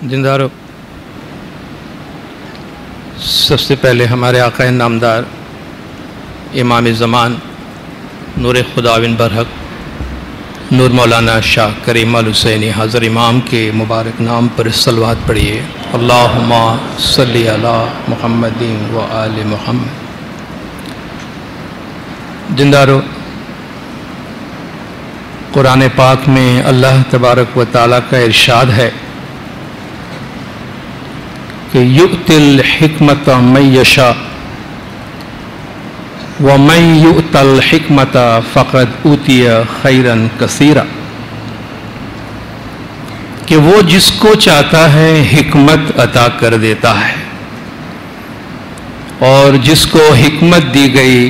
जिंदारो, सबसे पहले हमारे आका नामदार इमाम ज़मान नूर खुदा बिन बरहक नूर मौलाना शाह करीम अल हुसैनी हाज़र इमाम के मुबारक नाम पर सलवात पढ़िए। अल्लाहुम्मा सल्ली अला मुहम्मदिन व आले मुहम्मद। जिंदारो, कुरान पाक में अल्लाह तबारक व तआला का इरशाद है कि युतिल हिकमत मन यशा व मन युतल हिकमत फ़क़द उतिया खैरन कसीरा, कि वो जिसको चाहता है हिकमत अता कर देता है और जिसको हिकमत दी गई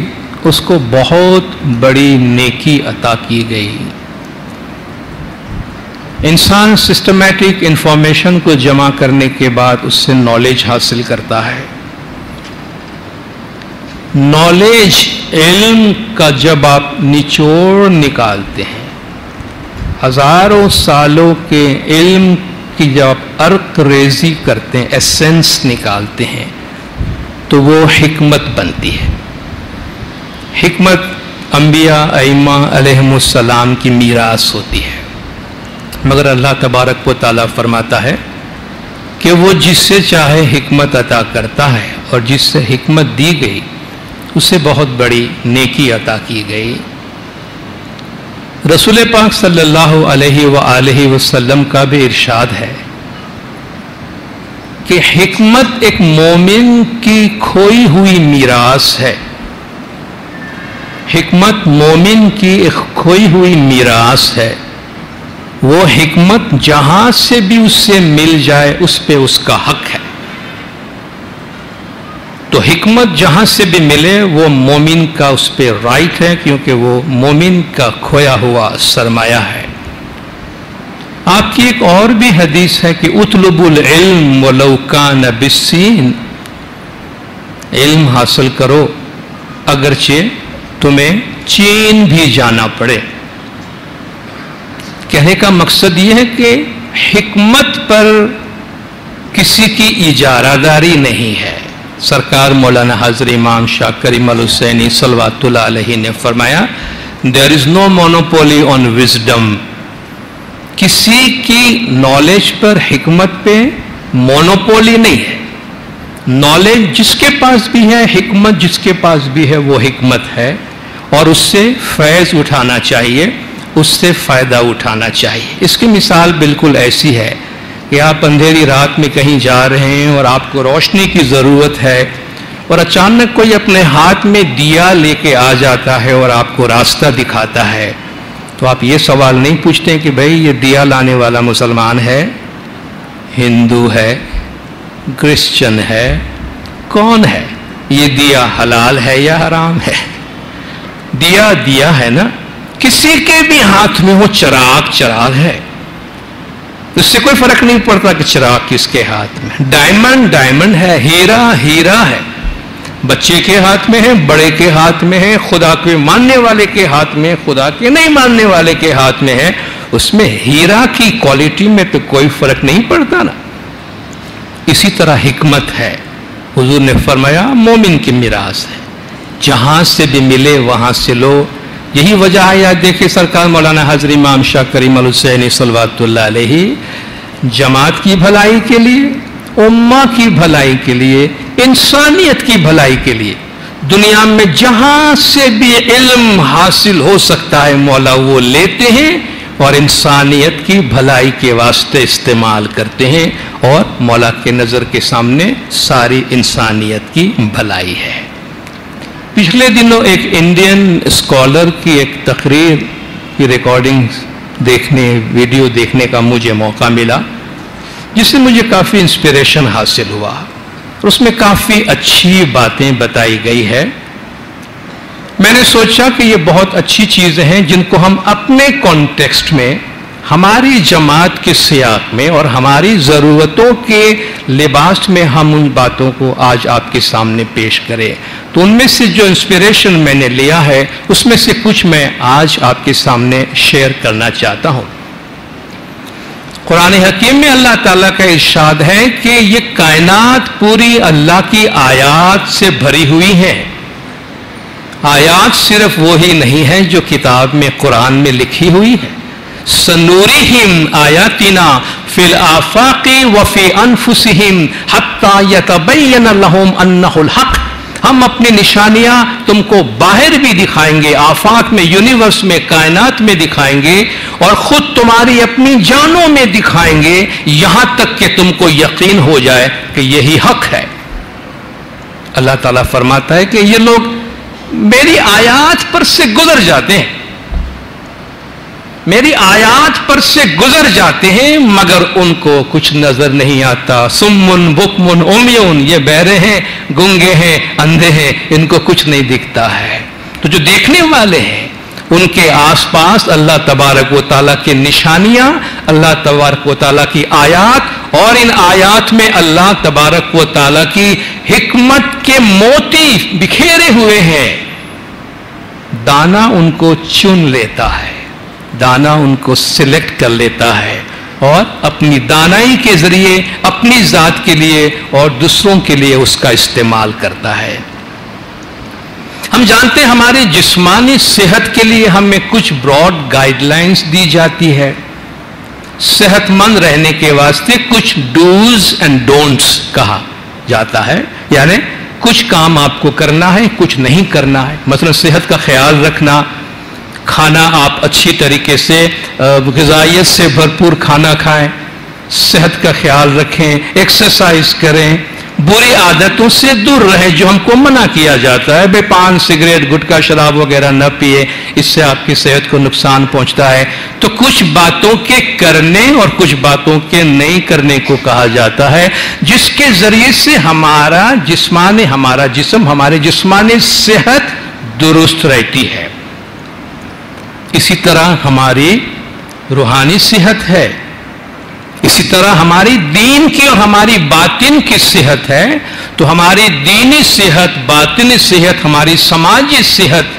उसको बहुत बड़ी नेकी अता की गई। इंसान सिस्टमैटिक इंफॉर्मेशन को जमा करने के बाद उससे नॉलेज हासिल करता है। नॉलेज इल्म का जब आप निचोड़ निकालते हैं, हजारों सालों के इल्म की जब आप अर्क रेजी करते हैं, एसेंस निकालते हैं, तो वो हिकमत बनती है। हिकमत अंबिया अइम्मा अलैहिमुस्सलाम की मीरास होती है, मगर अल्लाह तबारक व तआला फरमाता है कि वो जिससे चाहे हिकमत अता करता है और जिससे हिकमत दी गई उसे बहुत बड़ी नेकी अता की गई। रसूल पाक सल्लल्लाहु अलैहि वसल्लम का भी इरशाद है कि हिकमत एक मोमिन की खोई हुई मीरास है। हिकमत मोमिन की एक खोई हुई मीरास है। वो हिकमत जहां से भी उससे मिल जाए उस पे उसका हक है। तो हिकमत जहां से भी मिले वो मोमिन का उस पे राइट है, क्योंकि वो मोमिन का खोया हुआ सरमाया है। आपकी एक और भी हदीस है कि उतलुबुल इल्म वलौ कान बिस्सीन, इल्म हासिल करो अगरचे तुम्हें चीन भी जाना पड़े। कहने का मकसद यह है कि हिकमत पर किसी की इजारादारी नहीं है। सरकार मौलाना हाज़र इमाम शाह करीम अल हुसैनी सल्लल्लाहु अलैहि ने फरमाया, there is no monopoly on wisdom. किसी की नॉलेज पर, हिकमत पे मोनोपोली नहीं है। नॉलेज जिसके पास भी है, हिकमत जिसके पास भी है, वो हिकमत है और उससे फैज़ उठाना चाहिए, उससे फ़ायदा उठाना चाहिए। इसकी मिसाल बिल्कुल ऐसी है कि आप अंधेरी रात में कहीं जा रहे हैं और आपको रोशनी की ज़रूरत है और अचानक कोई अपने हाथ में दिया लेके आ जाता है और आपको रास्ता दिखाता है, तो आप ये सवाल नहीं पूछते कि भाई ये दिया लाने वाला मुसलमान है, हिंदू है, क्रिश्चियन है, कौन है, ये दिया हलाल है या हराम है। दिया दिया है ना, किसी के भी हाथ में हो चिराग चिराग है, इससे कोई फर्क नहीं पड़ता कि चिराग किसके हाथ में। डायमंड डायमंड है, हीरा हीरा है, बच्चे के हाथ में है, बड़े के हाथ में है, खुदा के मानने वाले के हाथ में, खुदा के नहीं मानने वाले के हाथ में है। उसमें हीरा की क्वालिटी में तो कोई फर्क नहीं पड़ता ना। इसी तरह हिकमत है, हुजूर ने फरमाया मोमिन की मिरास है, जहां से भी मिले वहां से लो। यही वजह है, याद देखिए सरकार मौलाना हाज़र इमाम शाह करीम अल हुसैनी सल्लल्लाहु अलैहि जमात की भलाई के लिए, उम्मा की भलाई के लिए, इंसानियत की भलाई के लिए दुनिया में जहां से भी इल्म हासिल हो सकता है मौला वो लेते हैं और इंसानियत की भलाई के वास्ते इस्तेमाल करते हैं, और मौला के नज़र के सामने सारी इंसानियत की भलाई है। पिछले दिनों एक इंडियन स्कॉलर की एक तकरीर की रिकॉर्डिंग देखने, वीडियो देखने का मुझे मौका मिला, जिससे मुझे काफ़ी इंस्पिरेशन हासिल हुआ और उसमें काफ़ी अच्छी बातें बताई गई है। मैंने सोचा कि ये बहुत अच्छी चीज़ें हैं जिनको हम अपने कॉन्टेक्स्ट में, हमारी जमात के सियाक में और हमारी ज़रूरतों के लिबास में हम उन बातों को आज आपके सामने पेश करें। तो उनमें से जो इंस्पिरेशन मैंने लिया है उसमें से कुछ मैं आज आपके सामने शेयर करना चाहता हूँ। कुरान हकीम में अल्लाह ताला का इरशाद है कि ये कायनात पूरी अल्लाह की आयात से भरी हुई है। आयात सिर्फ वो ही नहीं है जो किताब में कुरान में लिखी हुई है। सनूरिहिम आयातिना फिल आफाकी व फी अनफुसिहिम हत्ता यतबय्यन लहुम अन्नहुल हक। हम अपनी निशानियां तुमको बाहर भी दिखाएंगे, आफाक में, यूनिवर्स में, कायनात में दिखाएंगे और खुद तुम्हारी अपनी जानों में दिखाएंगे, यहां तक कि तुमको यकीन हो जाए कि यही हक है। अल्लाह ताला फरमाता है कि ये लोग मेरी आयात पर से गुजर जाते हैं, मेरी आयात पर से गुजर जाते हैं मगर उनको कुछ नजर नहीं आता। सुम्मुन बुकमुन उम्युन, ये बहरे हैं, गूंगे हैं, अंधे हैं, इनको कुछ नहीं दिखता है। तो जो देखने वाले हैं उनके आसपास अल्लाह तबारक व तआला की निशानियां, अल्लाह तबारक व तआला की आयात, और इन आयात में अल्लाह तबारक व तआला की हिकमत के मोती बिखेरे हुए हैं। दाना उनको चुन लेता है, दाना उनको सिलेक्ट कर लेता है और अपनी दानाई के जरिए अपनी जात के लिए और दूसरों के लिए उसका इस्तेमाल करता है। हम जानते हैं हमारे जिस्मानी सेहत के लिए हमें कुछ ब्रॉड गाइडलाइंस दी जाती है। सेहतमंद रहने के वास्ते कुछ डूज एंड डोंट्स कहा जाता है, यानी कुछ काम आपको करना है, कुछ नहीं करना है। मसलन सेहत का ख्याल रखना, खाना आप अच्छी तरीके से ग़िज़ाइयत से भरपूर खाना खाएं, सेहत का ख्याल रखें, एक्सरसाइज करें, बुरी आदतों से दूर रहें जो हमको मना किया जाता है। बे पान, सिगरेट, गुटखा, शराब वगैरह न पिए, इससे आपकी सेहत को नुकसान पहुंचता है। तो कुछ बातों के करने और कुछ बातों के नहीं करने को कहा जाता है, जिसके जरिए से हमारा जिस्म, हमारे जिस्मानी सेहत दुरुस्त रहती है। इसी तरह हमारी रूहानी सेहत है, इसी तरह हमारी दीन की और हमारी बातिन की सेहत है। तो हमारी दीनी सेहत, बातिनी सेहत, हमारी समाजी सेहत,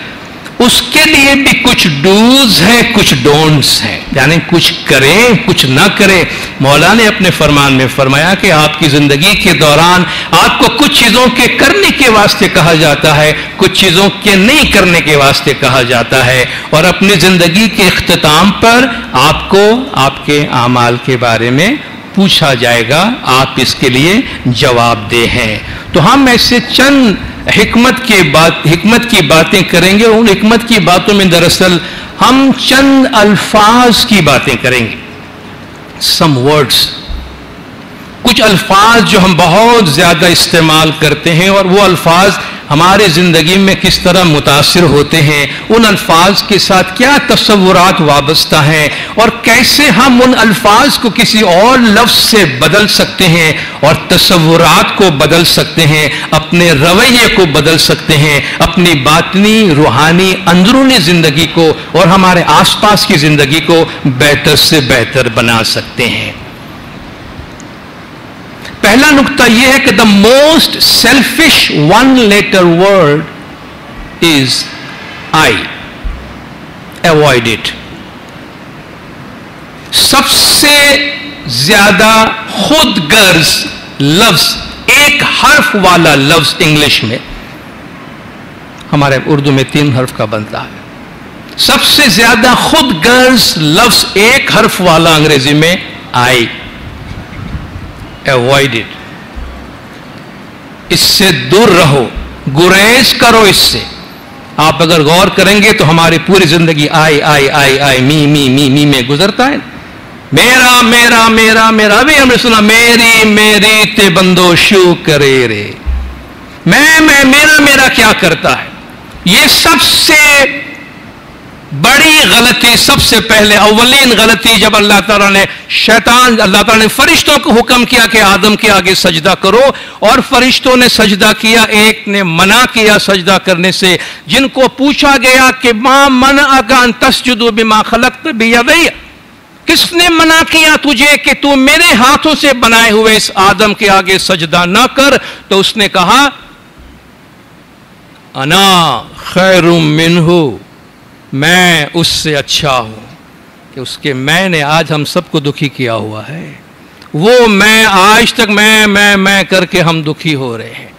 उसके लिए भी कुछ डूज हैं, कुछ डोंट्स हैं, यानी कुछ करें, कुछ ना करें। मौला ने अपने फरमान में फरमाया कि आपकी जिंदगी के दौरान आपको कुछ चीजों के करने के वास्ते कहा जाता है, कुछ चीजों के नहीं करने के वास्ते कहा जाता है, और अपनी जिंदगी के इख्तिताम पर आपको आपके आमाल के बारे में पूछा जाएगा, आप इसके लिए जवाबदेह हैं। तो हम ऐसे चंद हिकमत की बातें करेंगे। उन हिकमत की बातों में दरअसल हम चंद अल्फाज की बातें करेंगे, सम वर्ड्स, कुछ अल्फाज जो हम बहुत ज्यादा इस्तेमाल करते हैं और वो अल्फाज हमारे जिंदगी में किस तरह मुतासिर होते हैं, उन अल्फाज के साथ क्या तस्वुरात वाबस्ता हैं और कैसे हम उन अल्फाज को किसी और लफ्ज से बदल सकते हैं और तस्वुरात को बदल सकते हैं, अपने रवैये को बदल सकते हैं, अपनी बातनी, रूहानी, अंदरूनी जिंदगी को और हमारे आसपास की जिंदगी को बेहतर से बेहतर बना सकते हैं। पहला नुक्ता यह है कि the most selfish one letter word is I, avoid it. सबसे ज्यादा खुदगर्ज लफ्ज, एक हर्फ वाला लफ्ज इंग्लिश में, हमारे उर्दू में 3 हर्फ का बनता है। सबसे ज्यादा खुदगर्ज लफ्ज एक हर्फ वाला अंग्रेजी में आई, अवॉइड इट। इससे दूर रहो, गुरेज करो इससे। आप अगर गौर करेंगे तो हमारी पूरी जिंदगी आई आई आई आई, मी मी मी मी में गुजरता है। मेरा मेरा मेरा मेरा, अभी हमने सुना मेरी मेरी ते बंदो शू करे रे, मैं मेरा मेरा क्या करता है। ये सबसे बड़ी गलती, सबसे पहले अव्वलीन गलती, जब अल्लाह ताला ने अल्लाह ताला ने फरिश्तों को हुक्म किया कि आदम के आगे सजदा करो, और फरिश्तों ने सजदा किया, एक ने मना किया सजदा करने से। जिनको पूछा गया कि मां मनअका अन तस्जुदु बिमा खलक़त बियदैया, किसने मना किया तुझे कि तू मेरे हाथों से बनाए हुए इस आदम के आगे सजदा ना कर, तो उसने कहा अना खैरुम मिन्हु, मैं उससे अच्छा हूं, कि उसके मैं ने आज हम सबको दुखी किया हुआ है। वो मैं आज तक मैं करके हम दुखी हो रहे हैं।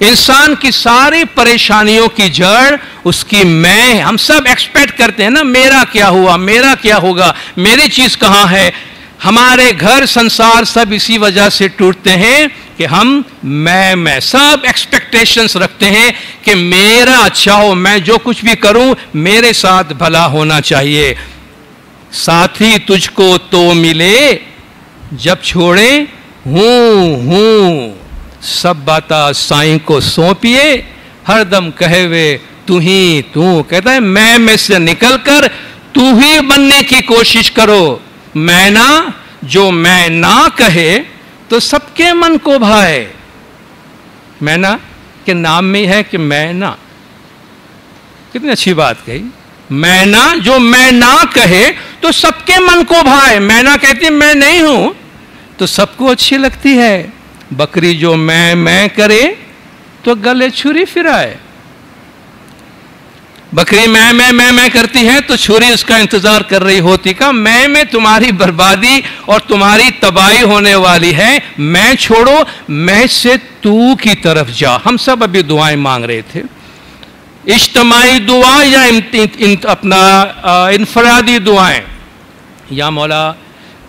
इंसान की सारी परेशानियों की जड़ उसकी मैं। हम सब एक्सपेक्ट करते हैं ना, मेरा क्या हुआ, मेरा क्या होगा, मेरी चीज कहां है। हमारे घर संसार सब इसी वजह से टूटते हैं कि हम मैं सब एक्सपेक्टेशंस रखते हैं कि मेरा अच्छा हो, मैं जो कुछ भी करूं मेरे साथ भला होना चाहिए। साथी तुझको तो मिले जब छोड़े हूं सब बाता साईं को सौंपिए, हरदम कहे वे तू ही तू। कहता है मैं में से निकलकर तू ही बनने की कोशिश करो। मैं ना, जो मैं ना कहे तो सबके मन को भाए। मैं ना के नाम में है कि मैं ना, कितनी अच्छी बात कही। मैं ना, जो मैं ना कहे तो सबके मन को भाए। मैं ना कहती मैं नहीं हूं तो सबको अच्छी लगती है। बकरी जो मैं करे तो गले छुरी फिराए। बकरी मैं करती है तो छुरी उसका इंतजार कर रही होती का। मैं में तुम्हारी बर्बादी और तुम्हारी तबाही होने वाली है। मैं छोड़ो, मैं से तू की तरफ जा। हम सब अभी दुआएं मांग रहे थे, इज्तिमाई दुआ या अपना इनफरादी दुआएं। या मौला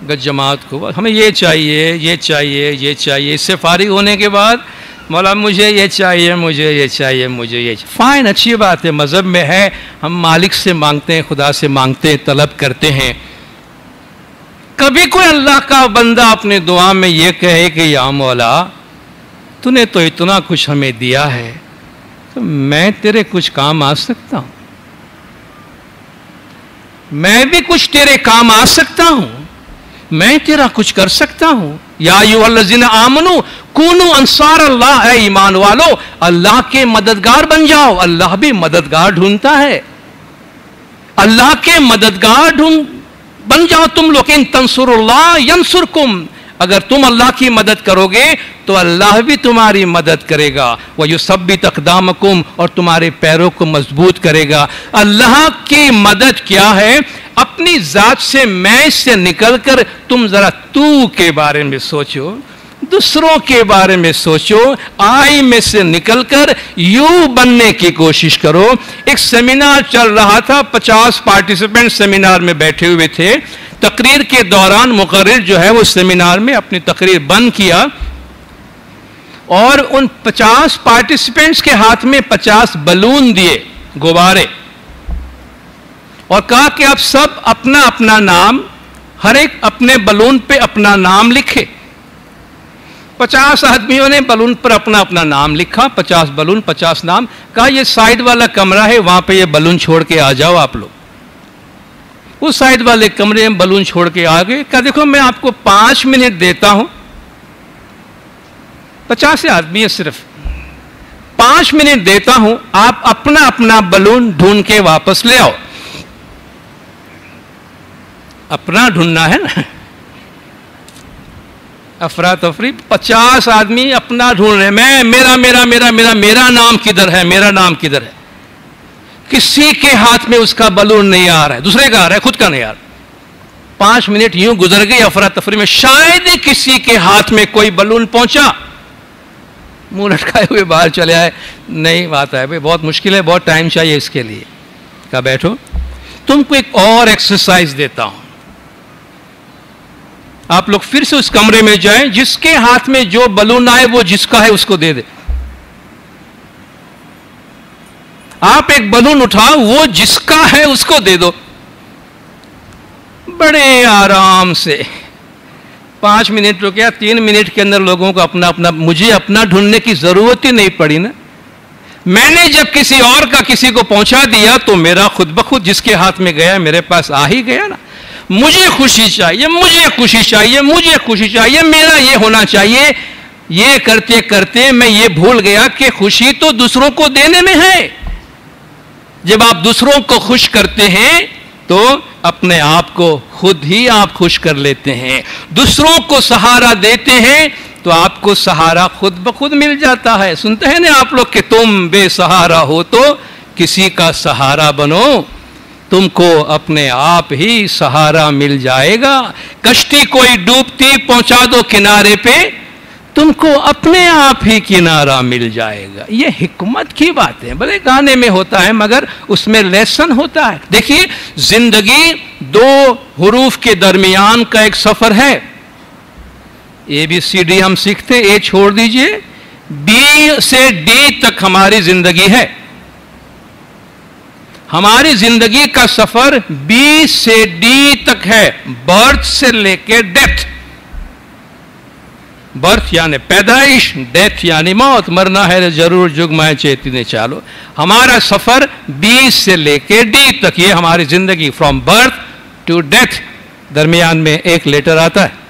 गज जमात को हमें ये चाहिए, ये चाहिए, ये चाहिए। इससे फारिग होने के बाद मौला मुझे ये चाहिए, मुझे ये चाहिए, मुझे ये चाहिए। फाइन, अच्छी बात है, मज़हब में है। हम मालिक से मांगते हैं, खुदा से मांगते हैं, तलब करते हैं। कभी कोई अल्लाह का बंदा अपनी दुआ में ये कहे कि या मौला तूने तो इतना कुछ हमें दिया है, तो मैं तेरे कुछ काम आ सकता हूं, मैं भी कुछ तेरे काम आ सकता हूं, मैं तेरा कुछ कर सकता हूं। या अय्युहल्लज़ीना आमनू कूनू अंसार अल्लाह, है ईमान वालो अल्लाह के मददगार बन जाओ। अल्लाह भी मददगार ढूंढता है। अल्लाह के मददगार बन जाओ तुम लोग। इन तंसुरुल्लाह यंसुरकुम, अगर तुम अल्लाह की मदद करोगे तो अल्लाह भी तुम्हारी मदद करेगा। वह युसब्बित अक़दामकुम, और तुम्हारे पैरों को मजबूत करेगा। अल्लाह की मदद क्या है? अपनी जात से, मैं से निकलकर तुम जरा तू के बारे में सोचो, दूसरों के बारे में सोचो। आई में से निकलकर यू बनने की कोशिश करो। एक सेमिनार चल रहा था, 50 पार्टिसिपेंट सेमिनार में बैठे हुए थे। तकरीर के दौरान मुकर्रिर जो है वो सेमिनार में अपनी तकरीर बंद किया और उन 50 पार्टिसिपेंट्स के हाथ में 50 बलून दिए, गुब्बारे, और कहा कि आप सब अपना अपना नाम, हर एक अपने बलून पे अपना नाम लिखे। 50 आदमियों ने बलून पर अपना अपना नाम लिखा। 50 बलून, 50 नाम। कहा ये साइड वाला कमरा है, वहां पे ये बलून छोड़ के आ जाओ आप लोग। उस साइड वाले कमरे में बलून छोड़ के आ गए। कहा देखो मैं आपको 5 मिनट देता हूं, 50 आदमी है सिर्फ, 5 मिनट देता हूं, आप अपना अपना बलून ढूंढ के वापस ले आओ। अपना ढूंढना है ना, अफरा तफरी। 50 आदमी अपना ढूंढ रहे, मैं मेरा मेरा मेरा मेरा मेरा नाम किधर है, मेरा नाम किधर है। किसी के हाथ में उसका बलून नहीं आ रहा है, दूसरे का आ रहा है, खुद का नहीं आ रहा। 5 मिनट यूं गुजर गई अफरा तफरी में, शायद किसी के हाथ में कोई बलून पहुंचा, मुंह लटकाए हुए बाहर चले आए। नहीं बात है भाई, बहुत मुश्किल है, बहुत टाइम चाहिए इसके लिए। कहा बैठो, तुमको एक और एक्सरसाइज देता हूं। आप लोग फिर से उस कमरे में जाएं, जिसके हाथ में जो बलून आए वो जिसका है उसको दे दे। आप एक बलून उठाओ, वो जिसका है उसको दे दो। बड़े आराम से 5 मिनट तो क्या 3 मिनट के अंदर लोगों को अपना अपना, मुझे अपना ढूंढने की जरूरत ही नहीं पड़ी ना। मैंने जब किसी और का किसी को पहुंचा दिया तो मेरा खुद ब खुद जिसके हाथ में गया मेरे पास आ ही गया ना। मुझे खुशी चाहिए, मुझे खुशी चाहिए, मुझे खुशी चाहिए, मेरा ये होना चाहिए। ये करते करते मैं ये भूल गया कि खुशी तो दूसरों को देने में है। जब आप दूसरों को खुश करते हैं तो अपने आप को खुद ही आप खुश कर लेते हैं। दूसरों को सहारा देते हैं तो आपको सहारा खुद ब खुद मिल जाता है। सुनते हैं ना आप लोग कि तुम बेसहारा हो तो किसी का सहारा बनो। तुमको अपने आप ही सहारा मिल जाएगा। कश्ती कोई डूबती पहुंचा दो किनारे पे, तुमको अपने आप ही किनारा मिल जाएगा। ये हिकमत की बात है। भले गाने में होता है मगर उसमें लेसन होता है। देखिए, जिंदगी दो हुरूफ के दरमियान का एक सफर है। ABCD हम सीखते, ए छोड़ दीजिए, B से D तक हमारी जिंदगी है। हमारी जिंदगी का सफर B से D तक है, बर्थ से लेके डेथ। बर्थ यानी पैदाइश, डेथ यानी मौत, मरना है जरूर जुग मैं चेती ने चालो। हमारा सफर B से लेके D तक, ये हमारी जिंदगी, फ्रॉम बर्थ टू डेथ। दरमियान में एक लेटर आता है।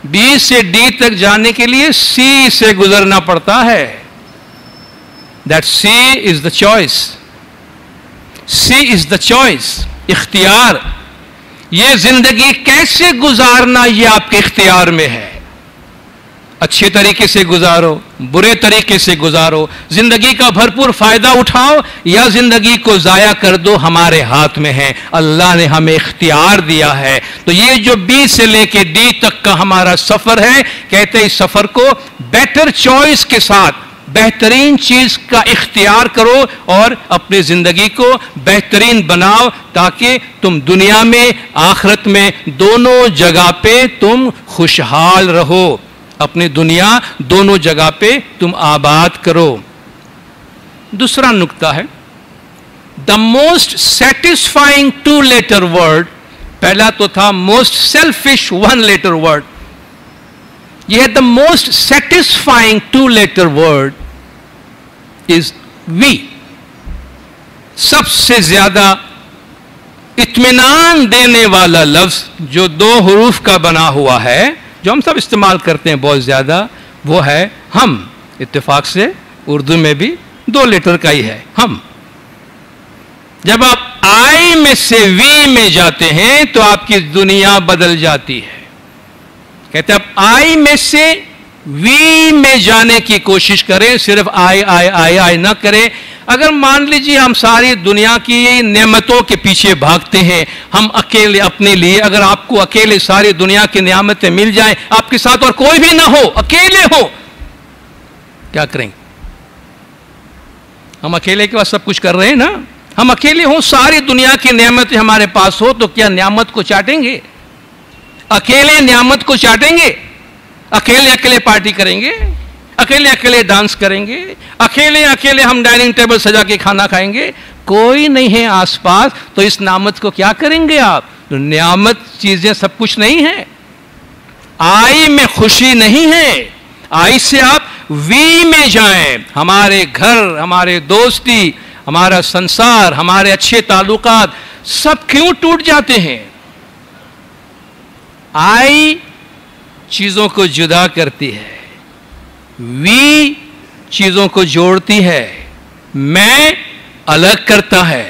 B से D तक जाने के लिए C से गुजरना पड़ता है। That C is the choice. C is the choice, इख्तियार। ये जिंदगी कैसे गुजारना ये आपके इख्तियार में है। अच्छे तरीके से गुजारो, बुरे तरीके से गुजारो, जिंदगी का भरपूर फायदा उठाओ या जिंदगी को जाया कर दो, हमारे हाथ में है। अल्लाह ने हमें इख्तियार दिया है। तो ये जो B से लेके D तक का हमारा सफर है, कहते हैं इस सफर को बेटर चॉइस के साथ बेहतरीन चीज का इख्तियार करो और अपनी जिंदगी को बेहतरीन बनाओ, ताकि तुम दुनिया में आखिरत में दोनों जगह पे तुम खुशहाल रहो। अपनी दुनिया दोनों जगह पे तुम आबाद करो। दूसरा नुक्ता है, the most satisfying 2 letter word. पहला तो था मोस्ट सेल्फिश 1 लेटर वर्ड। यह the most satisfying 2 letter word is we. सबसे ज्यादा इत्मीनान देने वाला लफ्ज जो 2 हुरूफ का बना हुआ है, जो हम सब इस्तेमाल करते हैं बहुत ज्यादा, वो है हम। इत्तेफाक से उर्दू में भी 2 लेटर का ही है, हम। जब आप आई में से वी में जाते हैं तो आपकी दुनिया बदल जाती है। कहते हैं आप आई में से वी में जाने की कोशिश करें, सिर्फ आई आई आई आई ना करें। अगर मान लीजिए हम सारी दुनिया की नेमतों के पीछे भागते हैं, हम अकेले अपने लिए, अगर आपको अकेले सारी दुनिया की नेमतें मिल जाएं, आपके साथ और कोई भी ना हो, अकेले हो, क्या करेंगे? हम अकेले के बाद सब कुछ कर रहे हैं ना। हम अकेले हो, सारी दुनिया की नेमतें हमारे पास हो, तो क्या नेमत को चाटेंगे? अकेले नेमत को चाटेंगे? अकेले अकेले पार्टी करेंगे, अकेले अकेले डांस करेंगे, अकेले अकेले हम डाइनिंग टेबल सजा के खाना खाएंगे, कोई नहीं है आसपास, तो इस नामत को क्या करेंगे आप? तो नियामत चीजें सब कुछ नहीं है। आई में खुशी नहीं है। आई से आप वी में जाएं। हमारे घर, हमारे दोस्ती, हमारा संसार, हमारे अच्छे ताल्लुकात सब क्यों टूट जाते हैं? आई चीजों को जुदा करती है, वी चीजों को जोड़ती है, मैं अलग करता है,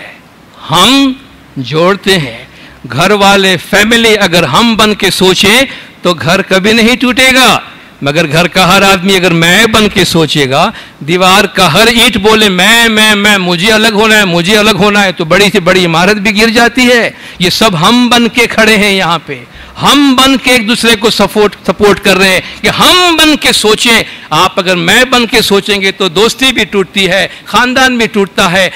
हम जोड़ते हैं। घर वाले, फैमिली अगर हम बन के सोचें तो घर कभी नहीं टूटेगा, मगर घर का हर आदमी अगर मैं बन के सोचेगा, दीवार का हर ईंट बोले मैं, मुझे अलग होना है, मुझे अलग होना है, तो बड़ी से बड़ी इमारत भी गिर जाती है। ये सब हम बन के खड़े हैं यहाँ पे, हम बन के एक दूसरे को सपोर्ट कर रहे हैं कि हम बन के सोचें। आप अगर मैं बन के सोचेंगे तो दोस्ती भी टूटती है, खानदान भी टूटता है।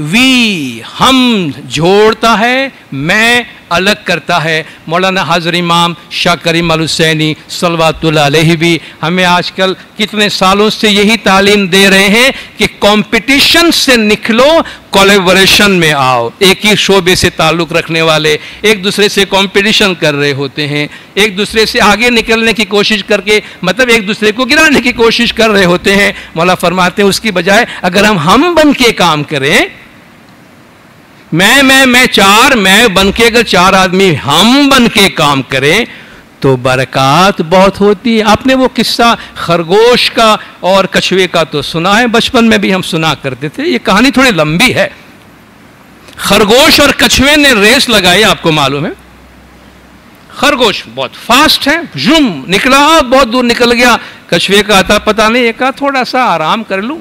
वी हम जोड़ता है, मैं अलग करता है। मौलाना हाज़िर इमाम शाह करीम अल हुसैनी सल्लल्लाहु अलैहि भी हमें आजकल कितने सालों से यही तालीम दे रहे हैं कि कंपटीशन से निकलो, कोलैबोरेशन में आओ। एक ही शोबे से ताल्लुक़ रखने वाले एक दूसरे से कंपटीशन कर रहे होते हैं, एक दूसरे से आगे निकलने की कोशिश करके, मतलब एक दूसरे को गिराने की कोशिश कर रहे होते हैं। मौला फरमाते हैं उसकी बजाय अगर हम बन के काम करें, मैं चार, मैं बन के अगर 4 आदमी हम बन के काम करें तो बरकत बहुत होती है। आपने वो किस्सा खरगोश का और कछुए का तो सुना है, बचपन में भी हम सुना करते थे। ये कहानी थोड़ी लंबी है। खरगोश और कछुए ने रेस लगाई, आपको मालूम है। खरगोश बहुत फास्ट है, जुम निकला, बहुत दूर निकल गया। कछुए का आता पता नहीं, एक थोड़ा सा आराम कर लूं।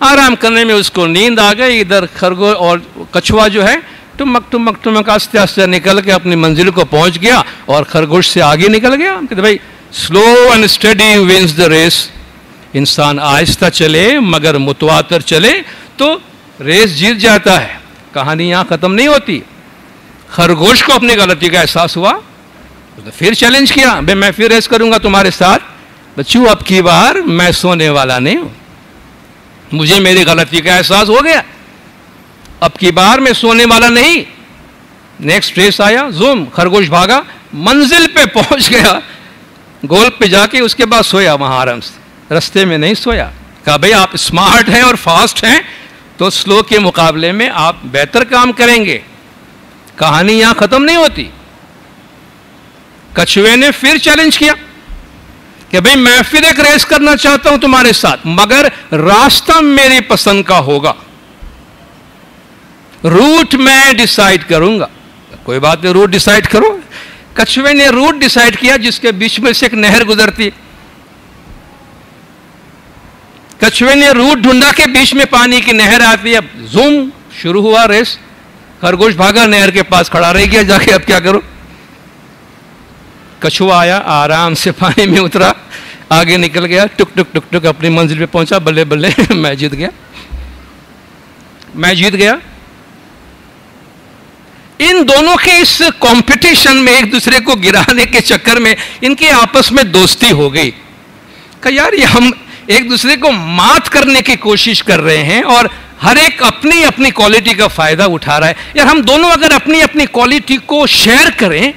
आराम करने में उसको नींद आ गई। इधर खरगोश और कछुआ जो है टुमक टुमक आस्ते आस्ते निकल के अपनी मंजिल को पहुंच गया और खरगोश से आगे निकल गया। कहते भाई slow and steady wins the race. इंसान आहिस्ता चले मगर मुतवातर चले तो रेस जीत जाता है। कहानी यहां खत्म नहीं होती। खरगोश को अपनी गलती का एहसास हुआ तो फिर चैलेंज किया, भाई मैं फिर रेस करूंगा तुम्हारे साथ। बच्चों अब की बार मैं सोने वाला नहीं हूं, मुझे मेरी गलती का एहसास हो गया, अब की बार मैं सोने वाला नहीं। नेक्स्ट रेस आया, जूम, खरगोश भागा, मंजिल पे पहुंच गया, गोल पे जाके उसके बाद सोया वहां आराम से, रास्ते में नहीं सोया। कहा भाई आप स्मार्ट हैं और फास्ट हैं तो स्लो के मुकाबले में आप बेहतर काम करेंगे। कहानी यहां खत्म नहीं होती। कछुए ने फिर चैलेंज किया कि भाई मैं फिर एक रेस करना चाहता हूं तुम्हारे साथ, मगर रास्ता मेरी पसंद का होगा, रूट मैं डिसाइड करूंगा। कोई बात नहीं, रूट डिसाइड करो। कछुए ने रूट डिसाइड किया जिसके बीच में से एक नहर गुजरती। कछुए ने रूट ढूंढा के बीच में पानी की नहर आती है। अब जूम शुरू हुआ रेस। खरगोश भागा, नहर के पास खड़ा रह गया, जाके अब क्या करो। कछुआ आया, आराम से पानी में उतरा, आगे निकल गया, टुक टुक टुक टुक अपनी मंजिल पे पहुंचा। बल्ले बल्ले मैं जीत गया, मैं जीत गया। इन दोनों के इस कंपटीशन में एक दूसरे को गिराने के चक्कर में इनके आपस में दोस्ती हो गई। कहा यार ये हम एक दूसरे को मात करने की कोशिश कर रहे हैं और हर एक अपनी अपनी क्वालिटी का फायदा उठा रहा है। यार हम दोनों अगर अपनी अपनी क्वालिटी को शेयर करें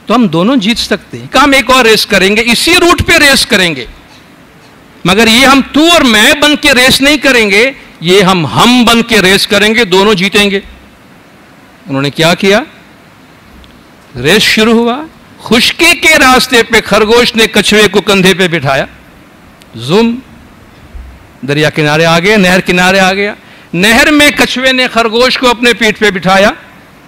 तो हम दोनों जीत सकते हैं। हम एक और रेस करेंगे, इसी रूट पे रेस करेंगे, मगर ये हम तू और मैं बन के रेस नहीं करेंगे, ये हम बन के रेस करेंगे, दोनों जीतेंगे। उन्होंने क्या किया, रेस शुरू हुआ। खुशकी के रास्ते पे खरगोश ने कछुए को कंधे पे बिठाया, जूम, दरिया किनारे आ गया, नहर किनारे आ गया। नहर में कछुए ने खरगोश को अपने पीठ पे बिठाया,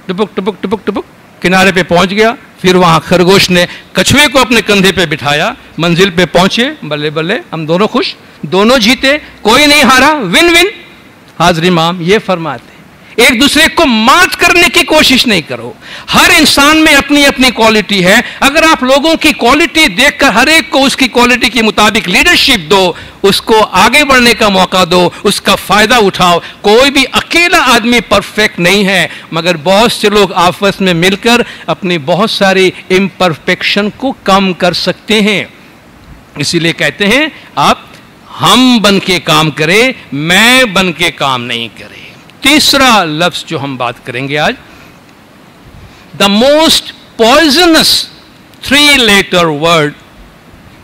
टुपुक टुपुक टुपुक टुपुक किनारे पे पहुंच गया। फिर वहां खरगोश ने कछुए को अपने कंधे पे बिठाया, मंजिल पे पहुंचे, बल्ले बल्ले हम दोनों खुश, दोनों जीते, कोई नहीं हारा, विन विन। हाजर इमाम ये फरमाते एक दूसरे को मात करने की कोशिश नहीं करो। हर इंसान में अपनी अपनी क्वालिटी है। अगर आप लोगों की क्वालिटी देखकर हर एक को उसकी क्वालिटी के मुताबिक लीडरशिप दो, उसको आगे बढ़ने का मौका दो, उसका फायदा उठाओ। कोई भी अकेला आदमी परफेक्ट नहीं है, मगर बहुत से लोग आपस में मिलकर अपनी बहुत सारी इम्परफेक्शन को कम कर सकते हैं। इसीलिए कहते हैं आप हम बन के काम करें, मैं बन के काम नहीं करें। तीसरा लफ्ज जो हम बात करेंगे आज, the most poisonous 3 letter word,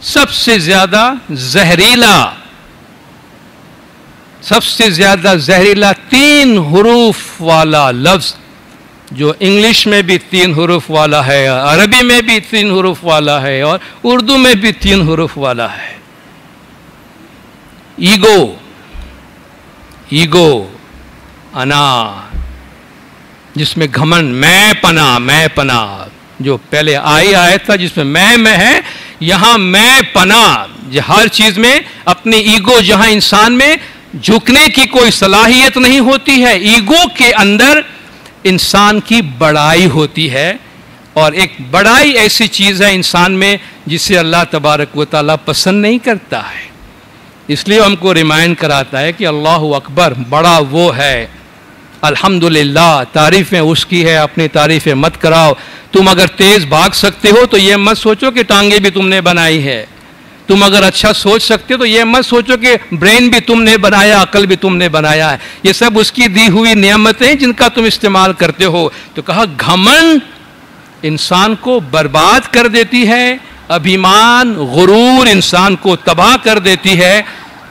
सबसे ज्यादा जहरीला, सबसे ज्यादा जहरीला 3 हुरूफ वाला लफ्ज, जो इंग्लिश में भी 3 हुरूफ वाला है, अरबी में भी 3 हुरूफ वाला है और उर्दू में भी 3 हुरूफ वाला है। ईगो, ईगो, अना, जिसमें घमंड, मैं पना, जो पहले आई आया था जिसमें मैं है, यहां मैं पना। हर चीज में अपनी ईगो, जहां इंसान में झुकने की कोई सलाहियत नहीं होती है, ईगो के अंदर इंसान की बड़ाई होती है। और एक बड़ाई ऐसी चीज है इंसान में जिसे अल्लाह तबारक व तआला पसंद नहीं करता है। इसलिए हमको रिमाइंड कराता है कि अल्लाहु अकबर, बड़ा वो है, अल्हम्दुलिल्लाह, तारीफें उसकी है, अपनी तारीफें मत कराओ। तुम अगर तेज भाग सकते हो तो यह मत सोचो कि टांगे भी तुमने बनाई है। तुम अगर अच्छा सोच सकते हो तो यह मत सोचो कि ब्रेन भी तुमने बनाया, अकल भी तुमने बनाया है। ये सब उसकी दी हुई नियामतें जिनका तुम इस्तेमाल करते हो। तो कहा घमंड इंसान को बर्बाद कर देती है, अभिमान, गुरूर इंसान को तबाह कर देती है।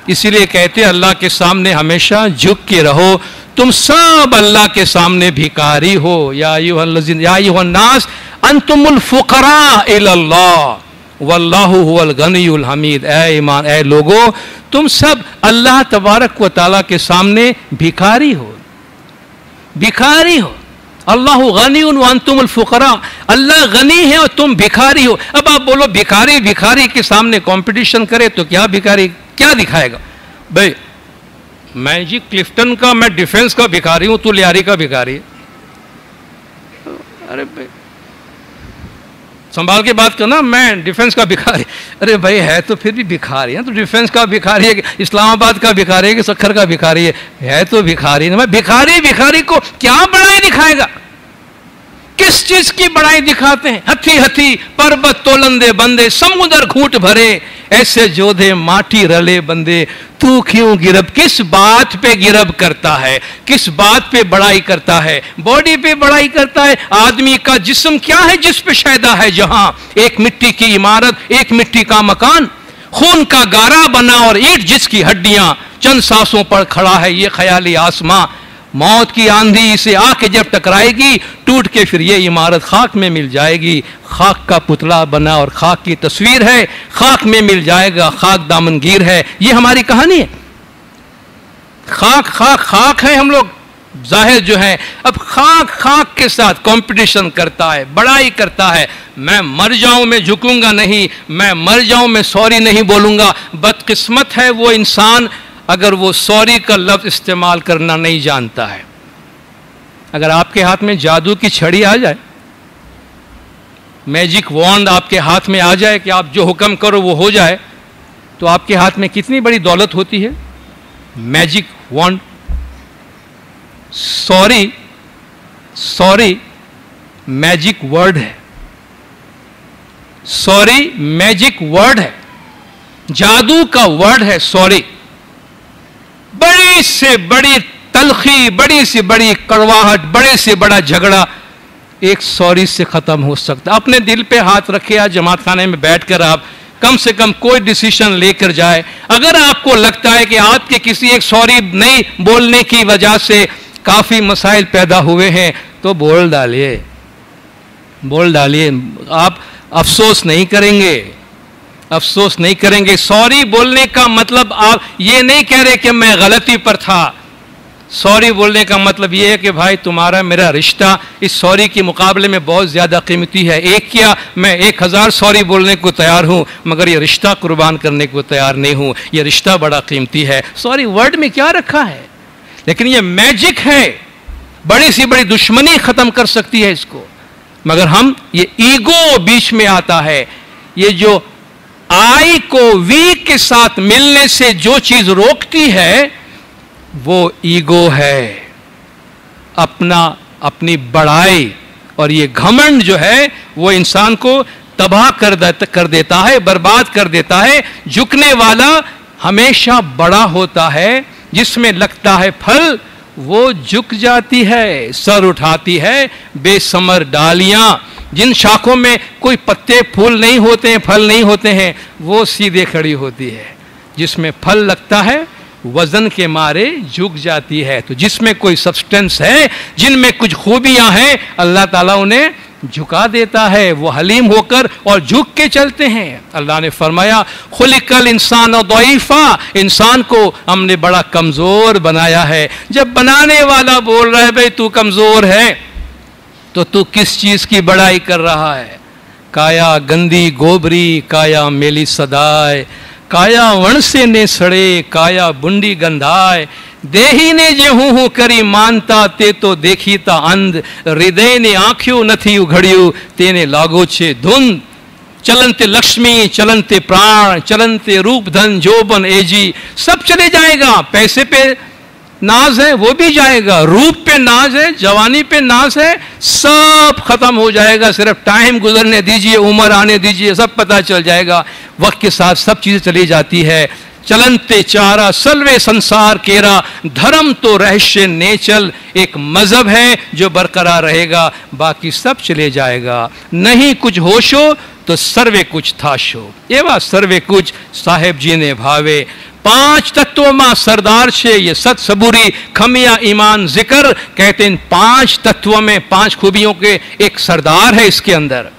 इसीलिए कहते हैं अल्लाह के सामने हमेशा झुक के रहो। तुम सब अल्लाह के सामने भिखारी हो। या अय्युहन्नास अंतुमुल फुकरा इलल्लाह वल्लाहु हुवल गनियुल हमीद। ऐ ईमान, ऐ लोगो, तुम सब अल्लाह तबारक व तआला के सामने भिखारी हो, भिखारी हो। अल्लाहु गनियुन व अंतुमुल फुकरा, अल्लाह गनी है और तुम भिखारी हो। अब आप बोलो भिखारी भिखारी के सामने कंपटीशन करे तो क्या भिखारी क्या दिखाएगा? भाई मैं जी क्लिफ्टन का, मैं डिफेंस का भिखारी हूं, तू लियारी का भिखारी है। अरे भाई संभाल के बात करना, मैं डिफेंस का भिखारी। अरे भाई है तो फिर भी भिखारी है, तो डिफेंस का भिखारी है, इस्लामाबाद का भिखारी है कि सक्खर का भिखारी है तो भिखारी है। भिखारी भिखारी को क्या बड़ाई दिखाएगा? किस चीज की बड़ाई दिखाते हैं? हथी हथी पर्वत तोलंदे बंदे, समुद्र घूट भरे, ऐसे जोधे माटी रले बंदे, तू क्यों गिरब? किस बात पे गिरब करता है? किस बात पे बड़ाई करता है? बॉडी पे बड़ाई करता है। आदमी का जिस्म क्या है जिस पे शायदा है जहां? एक मिट्टी की इमारत, एक मिट्टी का मकान, खून का गारा बना और ईंट जिसकी हड्डियां, चंद सांसों पर खड़ा है ये ख्याली आसमां। मौत की आंधी इसे आके जब टकराएगी, टूट के फिर ये इमारत खाक में मिल जाएगी। खाक का पुतला बना और खाक की तस्वीर है, खाक में मिल जाएगा, खाक दामनगीर है। ये हमारी कहानी है। खाक खाक खाक है हम लोग जाहिर जो है। अब खाक खाक के साथ कंपटीशन करता है, बड़ाई करता है। मैं मर जाऊं मैं झुकूंगा नहीं, मैं मर जाऊं मैं सॉरी नहीं बोलूंगा। बदकिस्मत है वो इंसान अगर वो सॉरी का लफ्ज इस्तेमाल करना नहीं जानता है। अगर आपके हाथ में जादू की छड़ी आ जाए, मैजिक वॉन्ड आपके हाथ में आ जाए कि आप जो हुक्म करो वो हो जाए, तो आपके हाथ में कितनी बड़ी दौलत होती है। Magic wand. Sorry sorry magic word है। सॉरी मैजिक वर्ड है, जादू का वर्ड है सॉरी। बड़ी से बड़ी तलखी, बड़ी से बड़ी कड़वाहट, बड़े से बड़ा झगड़ा एक सॉरी से खत्म हो सकता। अपने दिल पे हाथ रखे, आज जमात खाने में बैठकर आप कम से कम कोई डिसीजन लेकर जाए। अगर आपको लगता है कि आपके किसी एक सॉरी नहीं बोलने की वजह से काफी मसाइल पैदा हुए हैं, तो बोल डालिए, बोल डालिए। आप अफसोस नहीं करेंगे, अफसोस नहीं करेंगे। सॉरी बोलने का मतलब आप ये नहीं कह रहे कि मैं गलती पर था। सॉरी बोलने का मतलब ये है कि भाई तुम्हारा मेरा रिश्ता इस सॉरी के मुकाबले में बहुत ज़्यादा कीमती है। एक क्या, मैं 1000 सॉरी बोलने को तैयार हूँ, मगर ये रिश्ता कुर्बान करने को तैयार नहीं हूँ। ये रिश्ता बड़ा कीमती है। सॉरी वर्ड में क्या रखा है? लेकिन ये मैजिक है, बड़ी सी बड़ी दुश्मनी ख़त्म कर सकती है इसको। मगर हम, ये ईगो बीच में आता है। ये जो आई को वी के साथ मिलने से जो चीज रोकती है वो ईगो है, अपनी बड़ाई। और ये घमंड जो है वो इंसान को तबाह कर देता है, बर्बाद कर देता है। झुकने वाला हमेशा बड़ा होता है, जिसमें लगता है फल वो झुक जाती है, सर उठाती है। बेसमर डालियां, जिन शाखों में कोई पत्ते फूल नहीं होते हैं, फल नहीं होते हैं, वो सीधे खड़ी होती है। जिसमें फल लगता है वजन के मारे झुक जाती है। तो जिसमें कोई सब्सटेंस है, जिनमें कुछ खूबियां हैं, अल्लाह ताला उन्हें झुका देता है। वो हलीम होकर और झुक के चलते हैं। अल्लाह ने फरमाया खुलिकल इंसान दईफा, इंसान को हमने बड़ा कमजोर बनाया है। जब बनाने वाला बोल रहा है भाई तू कमजोर है, तो तू किस चीज की बड़ाई कर रहा है? काया गंदी गोबरी, काया मेली सदाय, काया वण से ने सड़े, काया बुंडी गंधाय। देही ने जे हूँ करी मानता ते तो देखीता अंध, हृदय ने आंख्यों नथी उघड़्यू तेने लागो छे धुंध। चलनते लक्ष्मी, चलनते प्राण, चलनते रूप धन जोबन एजी, सब चले जाएगा। पैसे पे नाज है वो भी जाएगा, रूप पे नाज है, जवानी पे नाज है, सब खत्म हो जाएगा। सिर्फ टाइम गुजरने दीजिए, उम्र आने दीजिए, सब पता चल जाएगा। वक्त के साथ सब चीजें चली जाती है। चलनते चारा सलवे संसार केरा, धर्म तो रहस्य नेचल। एक मजहब है जो बरकरार रहेगा, बाकी सब चले जाएगा। नहीं कुछ होशो तो सर्वे कुछ था शो, एवा सर्वे कुछ साहेब जी ने भावे। 5 तत्वों में सरदार छे ये सत सबूरी खमिया ईमान जिक्र। कहते हैं 5 तत्वों में 5 खूबियों के एक सरदार है इसके अंदर।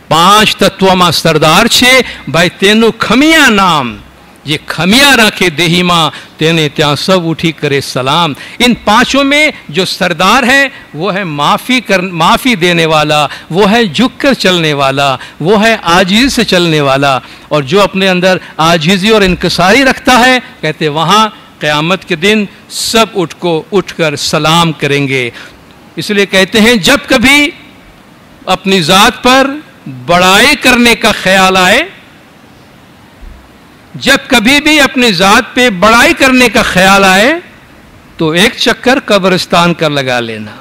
5 तत्वों में सरदार छे भाई तेनु खमिया नाम। ये खमिया रखे देही मां तेने त्या सब उठी करे सलाम। इन 5 में जो सरदार है वो है माफी देने वाला, वो है झुक कर चलने वाला, वो है आजीज से चलने वाला। और जो अपने अंदर आजीजी और इनकसारी रखता है, कहते वहां क़यामत के दिन सब उठकर सलाम करेंगे। इसलिए कहते हैं जब कभी अपनी ज़ात पर बड़ाई करने का ख्याल आए, जब कभी भी अपनी ज़ात पे बड़ाई करने का ख्याल आए तो एक चक्कर कब्रिस्तान का लगा लेना,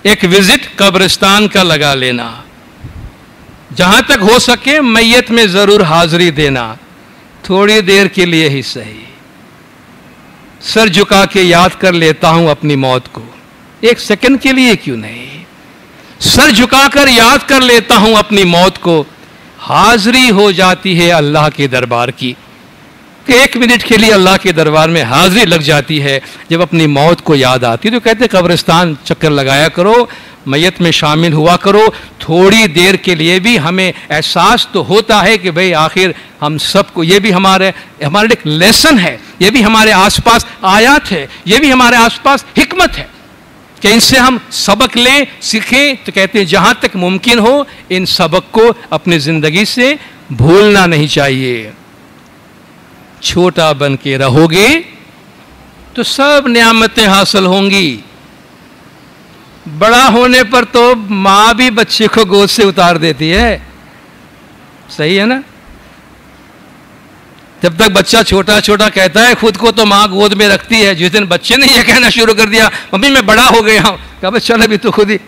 एक विजिट कब्रिस्तान का लगा लेना। जहां तक हो सके मैयत में जरूर हाजिरी देना, थोड़ी देर के लिए ही सही। सर झुका के याद कर लेता हूं अपनी मौत को, एक सेकंड के लिए क्यों नहीं, सर झुकाकर याद कर लेता हूं अपनी मौत को। हाजिरी हो जाती है अल्लाह के दरबार की, कि एक मिनट के लिए अल्लाह के दरबार में हाजिरी लग जाती है जब अपनी मौत को याद आती है। तो कहते कब्रिस्तान चक्कर लगाया करो, मैयत में शामिल हुआ करो, थोड़ी देर के लिए भी हमें एहसास तो होता है कि भाई आखिर हम सबको, ये भी हमारे एक लेसन है, ये भी हमारे आसपास आयात है, ये भी हमारे आसपास हिकमत है कि इनसे हम सबक लें, सीखें। तो कहते हैं जहां तक मुमकिन हो इन सबक को अपनी जिंदगी से भूलना नहीं चाहिए। छोटा बन के रहोगे तो सब नियामतें हासिल होंगी। बड़ा होने पर तो मां भी बच्चे को गोद से उतार देती है, सही है ना। जब तक बच्चा छोटा छोटा कहता है खुद को तो मां गोद में रखती है। जिस दिन बच्चे ने यह कहना शुरू कर दिया मम्मी मैं बड़ा हो गया हूं, कहा चल अभी तो खुद ही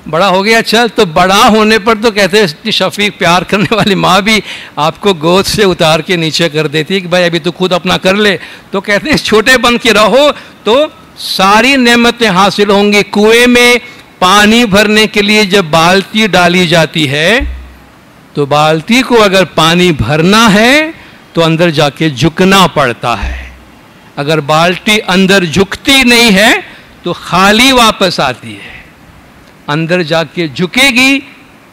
बड़ा हो गया चल। तो बड़ा होने पर तो कहते हैं इतनी शफीक प्यार करने वाली माँ भी आपको गोद से उतार के नीचे कर देती है कि भाई अभी तो खुद अपना कर ले। तो कहते हैं छोटे बन के रहो तो सारी नेमतें हासिल होंगी। कुएं में पानी भरने के लिए जब बाल्टी डाली जाती है तो बाल्टी को अगर पानी भरना है तो अंदर जाके झुकना पड़ता है। अगर बाल्टी अंदर झुकती नहीं है तो खाली वापस आती है, अंदर जाके झुकेगी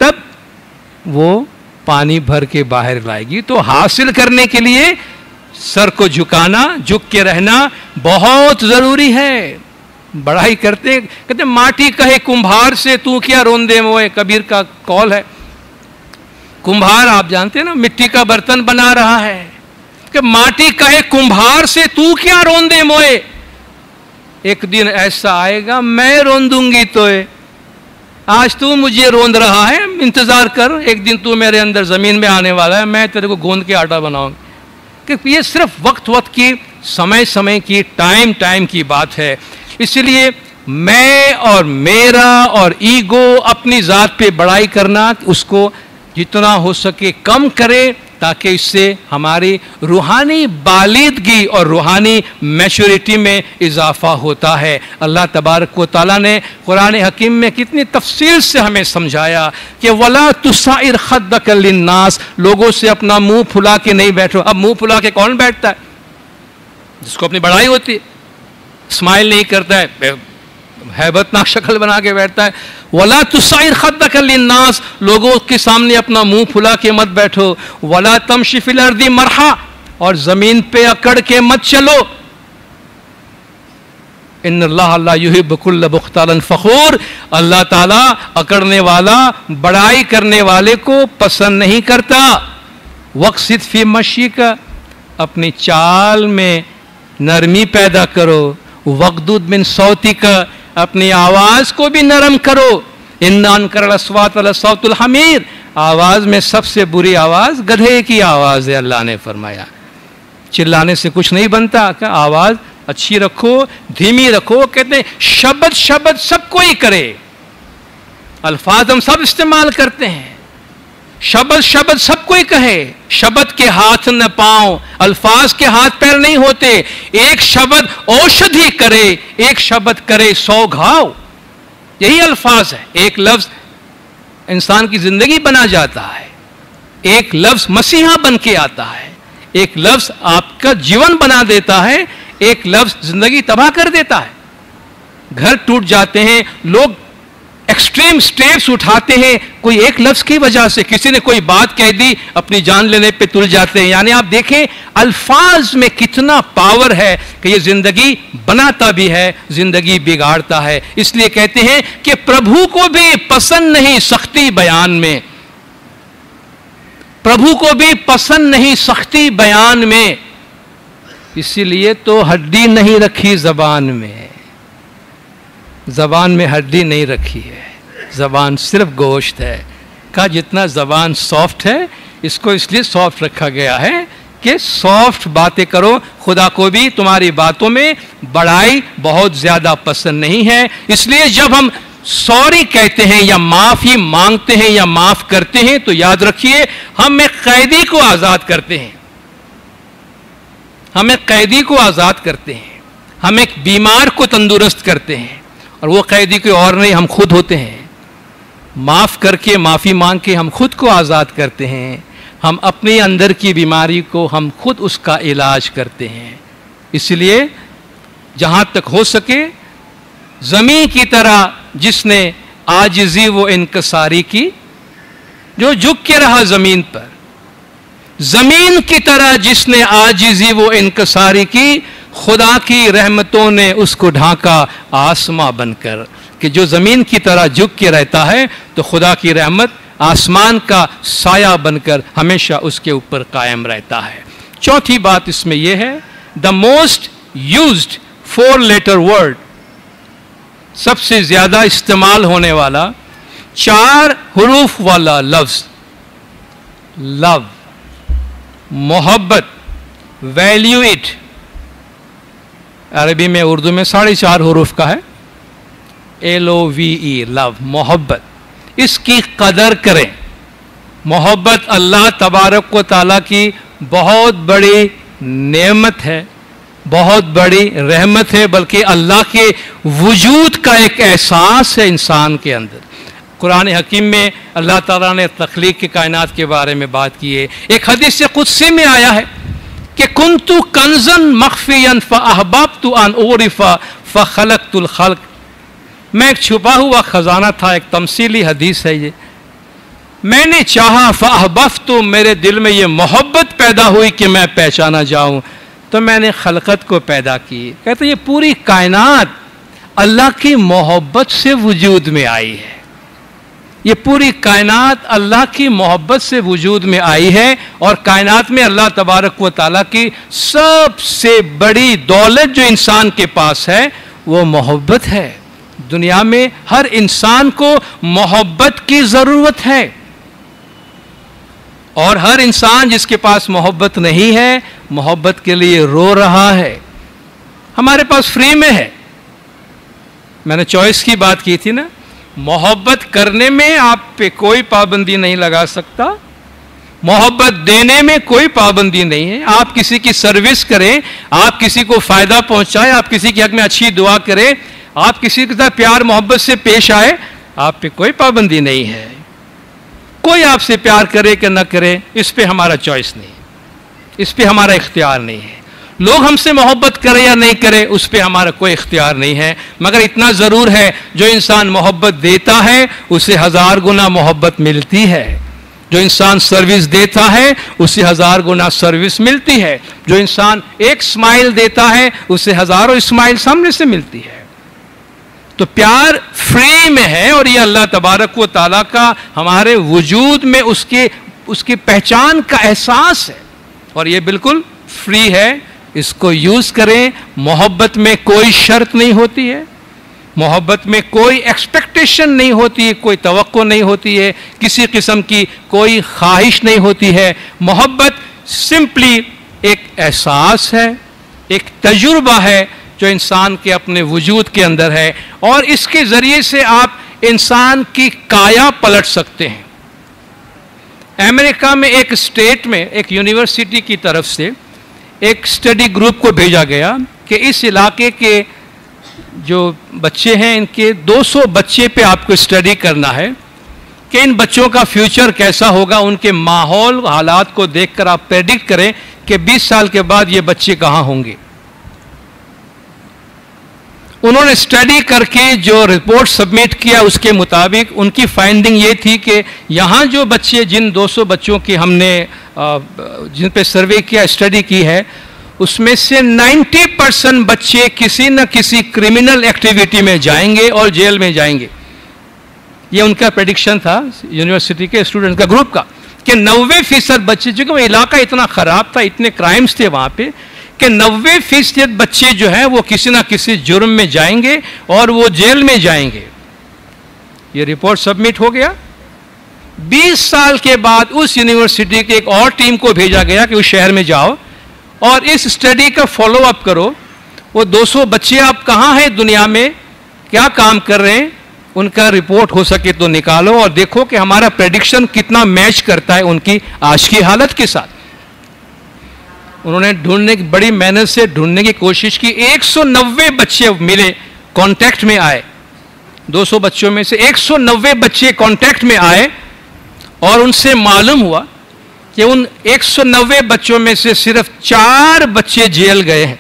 तब वो पानी भर के बाहर लाएगी। तो हासिल करने के लिए सर को झुकाना, झुक के रहना बहुत जरूरी है। बड़ाई करते कहते माटी कहे कुंभार से तू क्या रोंदे मोए, कबीर का कौल है। कुंभार आप जानते हैं ना, मिट्टी का बर्तन बना रहा है कि माटी कहे कुंभार से तू क्या रोंदे मोए, एक दिन ऐसा आएगा मैं रोंदूंगी तोए। आज तू मुझे रोंद रहा है, इंतजार कर, एक दिन तू मेरे अंदर जमीन में आने वाला है, मैं तेरे को गोंद के आटा बनाऊंगी। कि ये सिर्फ वक्त की, समय की, टाइम की बात है। इसलिए मैं और मेरा और ईगो, अपनी जात पे बड़ाई करना, उसको जितना हो सके कम करे ताकि इससे हमारी रूहानी बालिदगी और रूहानी मैच्योरिटी में इजाफा होता है। अल्लाह तबारक व तआला ने कुरान हकीम में कितनी तफसील से हमें समझाया कि वला तुसाइर खद्दक लिन्नास, लोगों से अपना मुंह फुला के नहीं बैठो। अब मुंह फुला के कौन बैठता है? जिसको अपनी बड़ाई होती है, स्माइल नहीं करता है, हैबतनाक शक्ल बना के बैठता है। वला तुसाइर खद्दक लिन्नास, लोगों के सामने अपना मुंह फुला के मत बैठो। वला तमशी फिल अर्दी मरहा, और जमीन पे अकड़ के मत चलो। इन्नल्लाह ला युहिब्बु कुल्ल मुख्तालन फखूर, अल्लाह ताला अकड़ने वाला, बड़ाई करने वाले को पसंद नहीं करता। वक्सिद फी मशीका, अपनी चाल में नरमी पैदा करो। वक़दुद मिन सौतिका, अपनी आवाज को भी नरम करो। इन्ना अनकरल अस्वात लसौतुल हमीर, आवाज में सबसे बुरी आवाज गधे की आवाज है, अल्लाह ने फरमाया। चिल्लाने से कुछ नहीं बनता, क्या आवाज अच्छी रखो, धीमी रखो। कहते हैं शब्द सब कोई करे, अल्फाज हम सब इस्तेमाल करते हैं, शब्द सब कोई कहे। शब्द के हाथ न पांव, अल्फाज के हाथ पैर नहीं होते। एक शब्द औषधि करे, एक शब्द करे 100 घाव, यही अल्फाज है। एक लफ्ज इंसान की जिंदगी बना जाता है, एक लफ्ज मसीहा बन के आता है, एक लफ्ज आपका जीवन बना देता है, एक लफ्ज जिंदगी तबाह कर देता है। घर टूट जाते हैं, लोग एक्सट्रीम स्टेप्स उठाते हैं कोई एक लफ्ज की वजह से। किसी ने कोई बात कह दी, अपनी जान लेने पे तुल जाते हैं। यानी आप देखें अल्फाज में कितना पावर है कि ये जिंदगी बनाता भी है, जिंदगी बिगाड़ता है। इसलिए कहते हैं कि प्रभु को भी पसंद नहीं सख्ती बयान में, प्रभु को भी पसंद नहीं सख्ती बयान में। इसीलिए तो हड्डी नहीं रखी जबान में, जबान में हड्डी नहीं रखी है, जबान सिर्फ गोश्त है। का जितना जबान सॉफ्ट है, इसको इसलिए सॉफ्ट रखा गया है कि सॉफ्ट बातें करो। खुदा को भी तुम्हारी बातों में बड़ाई बहुत ज्यादा पसंद नहीं है। इसलिए जब हम सॉरी कहते हैं या माफी मांगते हैं या माफ करते हैं, तो याद रखिए हम एक कैदी को आजाद करते हैं, हम एक कैदी को आजाद करते हैं, हम एक बीमार को तंदुरुस्त करते हैं, और वो कैदी कोई और नहीं, हम खुद होते हैं। माफ करके, माफी मांग के हम खुद को आजाद करते हैं, हम अपने अंदर की बीमारी को हम खुद उसका इलाज करते हैं। इसलिए जहां तक हो सके जमीन की तरह जिसने आजिज़ी वो इनकसारी की, जो झुक के रहा जमीन पर, जमीन की तरह जिसने आजिज़ी वो इनकसारी की, खुदा की रहमतों ने उसको ढांका आसमां बनकर। कि जो जमीन की तरह झुक के रहता है, तो खुदा की रहमत आसमान का साया बनकर हमेशा उसके ऊपर कायम रहता है। चौथी बात इसमें यह है, the most used 4 letter word, सबसे ज्यादा इस्तेमाल होने वाला 4 हुरूफ वाला लफ्ज, लव, मोहब्बत, वैल्यू इट। अरबी में, उर्दू में 4.5 हुरूफ का है, LOVE, लव, मोहब्बत। इसकी कदर करें। मोहब्बत अल्लाह तबारक व ताला की बहुत बड़ी नेमत है, बहुत बड़ी रहमत है, बल्कि अल्लाह के वजूद का एक एहसास है इंसान के अंदर। कुरान हकीम में अल्लाह ताला ने तख्लीक की कायनात के बारे में बात की है। एक हदीस कुदसी में आया है कि कुन्तु कंज़न मख्फियन फ़अहबब्तु अन उरिफ़ा फ़ख़लक़तुल ख़ल्क़, मैं एक छुपा हुआ खजाना था। एक तमसीली हदीस है ये। मैंने चाहा फ़अहबब्तु, मेरे दिल में ये मोहब्बत पैदा हुई कि मैं पहचाना जाऊं, तो मैंने खलकत को पैदा की। कहते ये पूरी कायनात अल्लाह की मोहब्बत से वजूद में आई है। ये पूरी कायनात अल्लाह की मोहब्बत से वजूद में आई है, और कायनात में अल्लाह तबारक व ताला की सबसे बड़ी दौलत जो इंसान के पास है वो मोहब्बत है। दुनिया में हर इंसान को मोहब्बत की जरूरत है, और हर इंसान जिसके पास मोहब्बत नहीं है, मोहब्बत के लिए रो रहा है। हमारे पास फ्री में है। मैंने चॉइस की बात की थी ना, मोहब्बत करने में आप पे कोई पाबंदी नहीं लगा सकता, मोहब्बत देने में कोई पाबंदी नहीं है। आप किसी की सर्विस करें, आप किसी को फायदा पहुंचाएं, आप किसी के हक में अच्छी दुआ करें, आप किसी के साथ प्यार मोहब्बत से पेश आए, आप पे कोई पाबंदी नहीं है। कोई आपसे प्यार करे कि न करे, इस पे हमारा चॉइस नहीं, इस पे हमारा इख्तियार नहीं है। लोग हमसे मोहब्बत करे या नहीं करे, उस पे हमारा कोई इख्तियार नहीं है। मगर इतना जरूर है, जो इंसान मोहब्बत देता है उसे 1000 गुना मोहब्बत मिलती है। जो इंसान सर्विस देता है उसे 1000 गुना सर्विस मिलती है। जो इंसान एक स्माइल देता है उसे हजारों स्माइल सामने से मिलती है। तो प्यार फ्री में है, और ये अल्लाह तबारक व ताला का हमारे वजूद में उसकी पहचान का एहसास है, और ये बिल्कुल फ्री है। इसको यूज करें। मोहब्बत में कोई शर्त नहीं होती है, मोहब्बत में कोई एक्सपेक्टेशन नहीं होती है, कोई तवक्को नहीं होती है, किसी किस्म की कोई ख्वाहिश नहीं होती है। मोहब्बत सिंपली एक एहसास है, एक तजुर्बा है जो इंसान के अपने वजूद के अंदर है, और इसके ज़रिए से आप इंसान की काया पलट सकते हैं। अमेरिका में एक स्टेट में एक यूनिवर्सिटी की तरफ से एक स्टडी ग्रुप को भेजा गया कि इस इलाके के जो बच्चे हैं, इनके 200 बच्चे पे आपको स्टडी करना है कि इन बच्चों का फ्यूचर कैसा होगा। उनके माहौल हालात को देखकर आप प्रेडिक्ट करें कि 20 साल के बाद ये बच्चे कहाँ होंगे। उन्होंने स्टडी करके जो रिपोर्ट सबमिट किया, उसके मुताबिक उनकी फाइंडिंग ये थी कि यहाँ जो बच्चे, जिन 200 बच्चों की हमने जिन पे सर्वे किया, स्टडी की है, उसमें से 90% बच्चे किसी न किसी क्रिमिनल एक्टिविटी में जाएंगे और जेल में जाएंगे। ये उनका प्रेडिक्शन था यूनिवर्सिटी के स्टूडेंट्स का ग्रुप का, कि 90% बच्चे, चूंकि वो इलाका इतना ख़राब था, इतने क्राइम्स थे वहाँ पे, कि 90% बच्चे जो हैं वो किसी ना किसी जुर्म में जाएंगे और वो जेल में जाएंगे। ये रिपोर्ट सबमिट हो गया। 20 साल के बाद उस यूनिवर्सिटी के एक और टीम को भेजा गया कि उस शहर में जाओ और इस स्टडी का फॉलो अप करो। वो 200 बच्चे आप कहाँ हैं दुनिया में, क्या काम कर रहे हैं, उनका रिपोर्ट हो सके तो निकालो और देखो कि हमारा प्रेडिक्शन कितना मैच करता है उनकी आज की हालत के साथ। उन्होंने ढूंढने की बड़ी मेहनत से ढूंढने की कोशिश की। 190 बच्चे मिले, कांटेक्ट में आए। 200 बच्चों में से 190 बच्चे कांटेक्ट में आए और उनसे मालूम हुआ कि उन 190 बच्चों में से सिर्फ 4 बच्चे जेल गए हैं,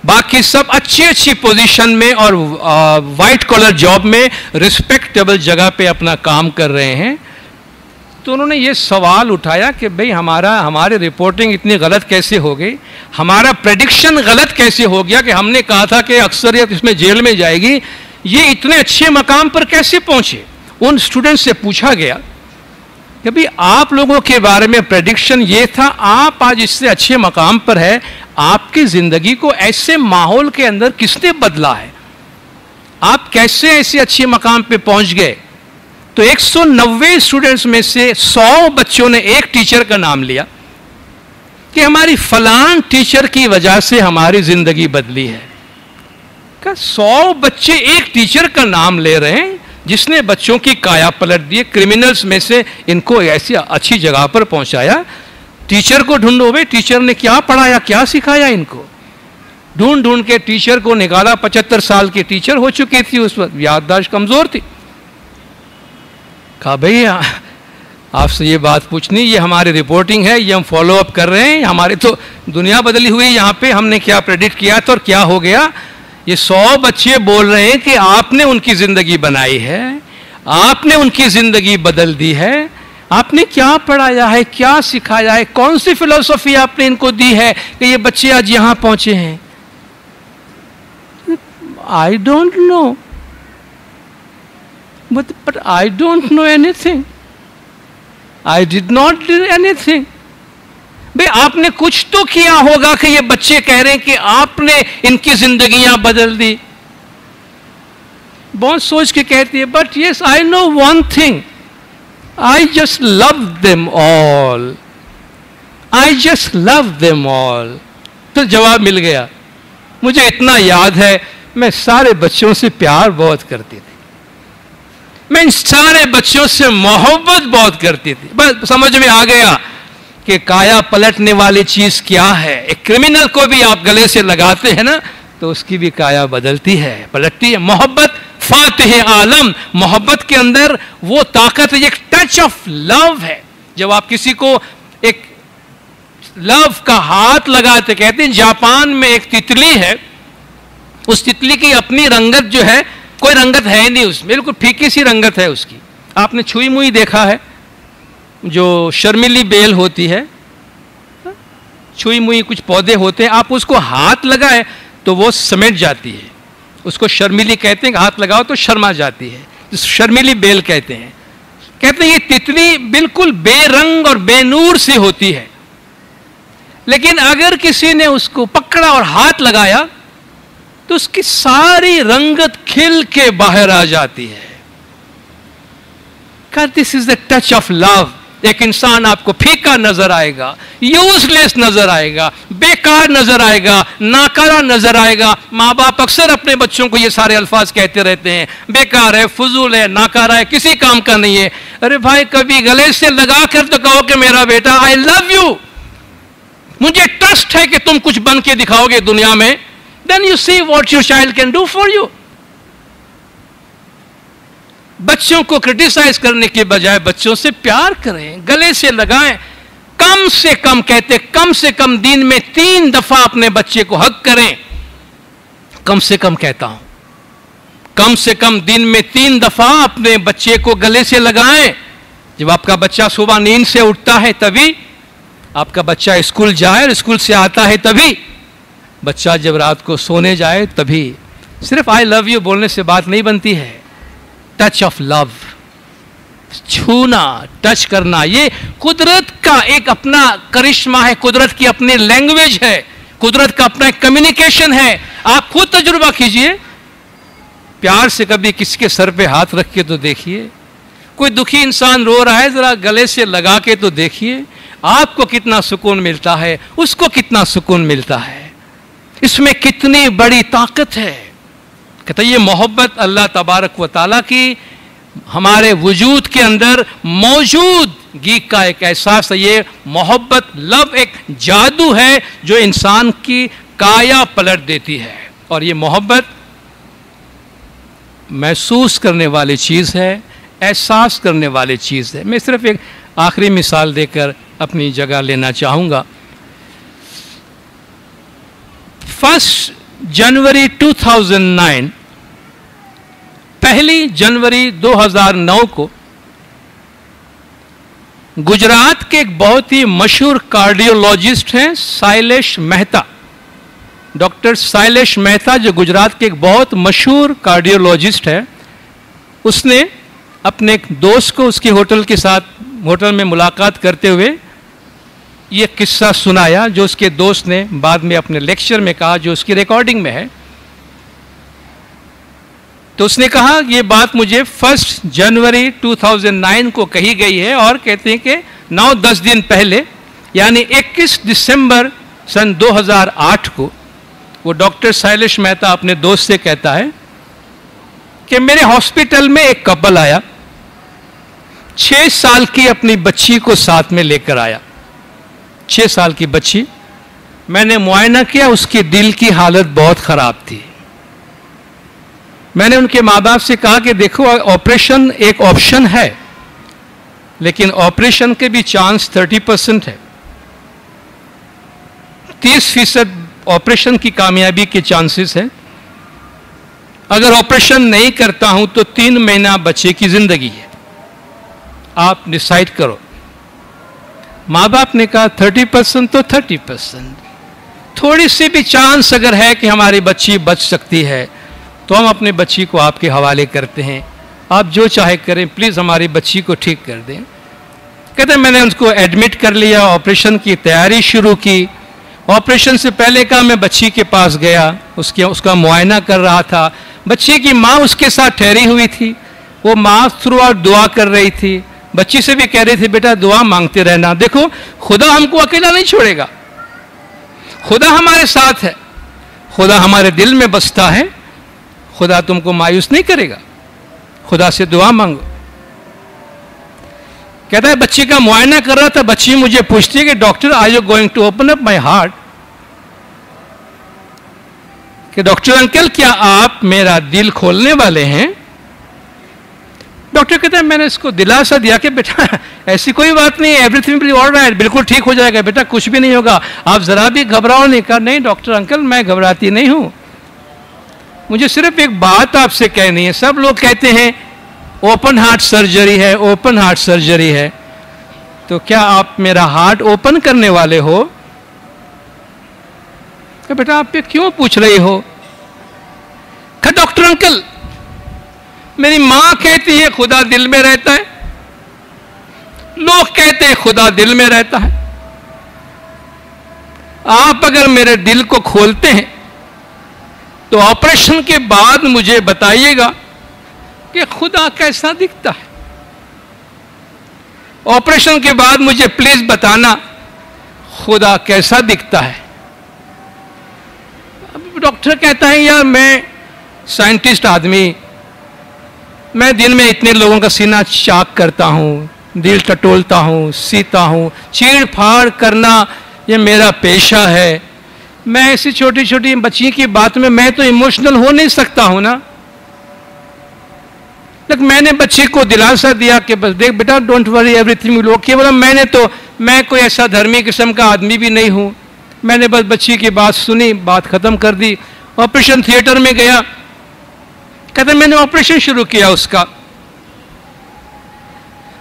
बाकी सब अच्छी पोजीशन में और वाइट कॉलर जॉब में रिस्पेक्टेबल जगह पे अपना काम कर रहे हैं। तो उन्होंने ये सवाल उठाया कि भाई हमारी रिपोर्टिंग इतनी गलत कैसे हो गई, हमारा प्रेडिक्शन गलत कैसे हो गया कि हमने कहा था कि अक्सरियत इसमें जेल में जाएगी, ये इतने अच्छे मकाम पर कैसे पहुंचे। उन स्टूडेंट से पूछा गया कि भाई आप लोगों के बारे में प्रेडिक्शन ये था, आप आज इससे अच्छे मकाम पर है, आपकी जिंदगी को ऐसे माहौल के अंदर किसने बदला है, आप कैसे ऐसे अच्छे मकाम पे पहुंच गए। तो 190 स्टूडेंट्स में से 100 बच्चों ने एक टीचर का नाम लिया कि हमारी फलान टीचर की वजह से हमारी जिंदगी बदली है। 100 बच्चे एक टीचर का नाम ले रहे हैं जिसने बच्चों की काया पलट दी, क्रिमिनल्स में से इनको ऐसी अच्छी जगह पर पहुंचाया। टीचर को ढूंढो भाई, टीचर ने क्या पढ़ाया, क्या सिखाया इनको। ढूंढ ढूंढ के टीचर को निकाला। 75 साल की टीचर हो चुकी थी, उस वक्त याददाश्त कमजोर थी। कहा भाई आपसे ये बात पूछनी, ये हमारी रिपोर्टिंग है, ये हम फॉलो अप कर रहे हैं, हमारी तो दुनिया बदली हुई यहाँ पे, हमने क्या प्रेडिक्ट किया था और क्या हो गया। ये 100 बच्चे बोल रहे हैं कि आपने उनकी जिंदगी बनाई है, आपने उनकी जिंदगी बदल दी है, आपने क्या पढ़ाया है, क्या सिखाया है, कौन सी फिलॉसफी आपने इनको दी है कि ये बच्चे आज यहां पहुंचे हैं। I don't know, but I don't know anything, I did not do anything. भाई आपने कुछ तो किया होगा कि ये बच्चे कह रहे हैं कि आपने इनकी जिंदगियां बदल दी। बहुत सोच के कहती है, but yes I know one thing, I just love them all, I just love them all. तो जवाब मिल गया, मुझे इतना याद है मैं सारे बच्चों से प्यार बहुत करती थी, मैं इन सारे बच्चों से मोहब्बत बहुत करती थी। बस समझ में आ गया कि काया पलटने वाली चीज क्या है। एक क्रिमिनल को भी आप गले से लगाते हैं ना तो उसकी भी काया बदलती है, पलटती है। मोहब्बत फातिह आलम, मोहब्बत के अंदर वो ताकत है, एक टच ऑफ लव है। जब आप किसी को एक लव का हाथ लगाते, कहते हैं जापान में एक तितली है, उस तितली की अपनी रंगत जो है, कोई रंगत है नहीं उसमें, बिल्कुल फीकी सी रंगत है उसकी। आपने छुई मुई देखा है, जो शर्मिली बेल होती है, छुई मुई कुछ पौधे होते हैं, आप उसको हाथ लगाए तो वो समेट जाती है, उसको शर्मिली कहते हैं, हाथ लगाओ तो शर्मा जाती है, शर्मिली बेल कहते हैं। कहते हैं ये तितली बिल्कुल बेरंग और बेनूर सी होती है, लेकिन अगर किसी ने उसको पकड़ा और हाथ लगाया तो उसकी सारी रंगत खिल के बाहर आ जाती है। This is the touch of love. एक इंसान आपको फीका नजर आएगा, यूजलेस नजर आएगा, बेकार नजर आएगा, नाकारा नजर आएगा। माँ बाप अक्सर अपने बच्चों को ये सारे अल्फाज कहते रहते हैं, बेकार है, फजूल है, नाकारा है, किसी काम का नहीं है। अरे भाई कभी गले से लगा कर तो कहो कि मेरा बेटा आई लव यू, मुझे ट्रस्ट है कि तुम कुछ बन के दिखाओगे दुनिया में। Then you see what your child can do for you. बच्चों को क्रिटिसाइज करने के बजाय बच्चों से प्यार करें, गले से लगाएं। कम से कम कहते, कम से कम दिन में 3 दफा अपने बच्चे को हक करें। कम से कम कहता हूं, कम से कम दिन में 3 दफा अपने बच्चे को गले से लगाएं। जब आपका बच्चा सुबह नींद से उठता है तभी, आपका बच्चा स्कूल जाए और स्कूल से आता है तभी, बच्चा जब रात को सोने जाए तभी। सिर्फ आई लव यू बोलने से बात नहीं बनती है। टच ऑफ लव, छूना, टच करना, ये कुदरत का एक अपना करिश्मा है, कुदरत की अपनी लैंग्वेज है, कुदरत का अपना कम्युनिकेशन है। आप खुद तजुर्बा कीजिए, प्यार से कभी किसी के सर पे हाथ रख के तो देखिए, कोई दुखी इंसान रो रहा है जरा गले से लगा के तो देखिए, आपको कितना सुकून मिलता है, उसको कितना सुकून मिलता है, इसमें कितनी बड़ी ताकत है। कहते ये मोहब्बत अल्लाह तबारक व तआला की हमारे वजूद के अंदर मौजूदगी का एक एहसास है। ये मोहब्बत, लव एक जादू है जो इंसान की काया पलट देती है, और ये मोहब्बत महसूस करने वाली चीज़ है, एहसास करने वाली चीज़ है। मैं सिर्फ एक आखिरी मिसाल देकर अपनी जगह लेना चाहूँगा। 1 जनवरी 2009, 1 जनवरी 2009 को गुजरात के एक बहुत ही मशहूर कार्डियोलॉजिस्ट हैं शैलेश मेहता, डॉक्टर शैलेश मेहता, जो गुजरात के एक बहुत मशहूर कार्डियोलॉजिस्ट है, उसने अपने एक दोस्त को उसकी होटल में मुलाकात करते हुए ये किस्सा सुनाया, जो उसके दोस्त ने बाद में अपने लेक्चर में कहा, जो उसकी रिकॉर्डिंग में है। तो उसने कहा ये बात मुझे 1 जनवरी 2009 को कही गई है, और कहते हैं कि 9-10 दिन पहले यानी 21 दिसंबर सन 2008 को वो डॉक्टर शैलेश मेहता अपने दोस्त से कहता है कि मेरे हॉस्पिटल में एक कपल आया, 6 साल की अपनी बच्ची को साथ में लेकर आया। 6 साल की बच्ची, मैंने मुआयना किया, उसके दिल की हालत बहुत ख़राब थी। मैंने उनके माँ बाप से कहा कि देखो ऑपरेशन एक ऑप्शन है, लेकिन ऑपरेशन के भी चांस 30% है, 30% ऑपरेशन की कामयाबी के चांसेस हैं। अगर ऑपरेशन नहीं करता हूं तो 3 महीना बच्चे की जिंदगी है, आप डिसाइड करो। माँ बाप ने कहा 30% तो 30%, थोड़ी सी भी चांस अगर है कि हमारी बच्ची बच सकती है तो हम अपनी बच्ची को आपके हवाले करते हैं, आप जो चाहे करें, प्लीज़ हमारी बच्ची को ठीक कर दें। कहते मैंने उसको एडमिट कर लिया, ऑपरेशन की तैयारी शुरू की। ऑपरेशन से पहले का मैं बच्ची के पास गया, उसका मुआयना कर रहा था। बच्ची की माँ उसके साथ ठहरी हुई थी, वो माँ थ्रू आउट दुआ कर रही थी, बच्ची से भी कह रही थी बेटा दुआ मांगते रहना, देखो खुदा हमको अकेला नहीं छोड़ेगा, खुदा हमारे साथ है, खुदा हमारे दिल में बसता है, खुदा तुमको मायूस नहीं करेगा, खुदा से दुआ मांगो। कहता है बच्ची का मुआयना कर रहा था, बच्ची मुझे पूछती है कि doctor are you going to open up my heart, कि डॉक्टर अंकल क्या आप मेरा दिल खोलने वाले हैं? डॉक्टर कहता है मैंने इसको दिलासा दिया कि बेटा ऐसी कोई बात नहीं है, एवरीथिंग विल बी ऑलराइट, बिल्कुल ठीक हो जाएगा बेटा, कुछ भी नहीं होगा, आप जरा भी घबराओ नहीं। कहा नहीं डॉक्टर अंकल मैं घबराती नहीं हूं, मुझे सिर्फ एक बात आपसे कहनी है। सब लोग कहते हैं ओपन हार्ट सर्जरी है, ओपन हार्ट सर्जरी है, तो क्या आप मेरा हार्ट ओपन करने वाले हो? कि बेटा आप पे क्यों पूछ रही हो? कि डॉक्टर अंकल मेरी मां कहती है खुदा दिल में रहता है, लोग कहते हैं खुदा दिल में रहता है, आप अगर मेरे दिल को खोलते हैं तो ऑपरेशन के बाद मुझे बताइएगा कि खुदा कैसा दिखता है। ऑपरेशन के बाद मुझे प्लीज बताना खुदा कैसा दिखता है। अब डॉक्टर कहता है यार मैं साइंटिस्ट आदमी, मैं दिन में इतने लोगों का सीना चाक करता हूँ, दिल टटोलता हूँ, सीता हूँ, चीड़ फाड़ करना ये मेरा पेशा है, मैं ऐसी छोटी छोटी बच्ची की बात में मैं तो इमोशनल हो नहीं सकता हूं ना। लेकिन मैंने बच्ची को दिलासा दिया कि बस देख बेटा don't worry everything will okay. बोला मैं कोई ऐसा धर्मी किस्म का आदमी भी नहीं हूं, मैंने बस बच्ची की बात सुनी, बात खत्म कर दी। ऑपरेशन थिएटर में गया, कहते मैंने ऑपरेशन शुरू किया उसका।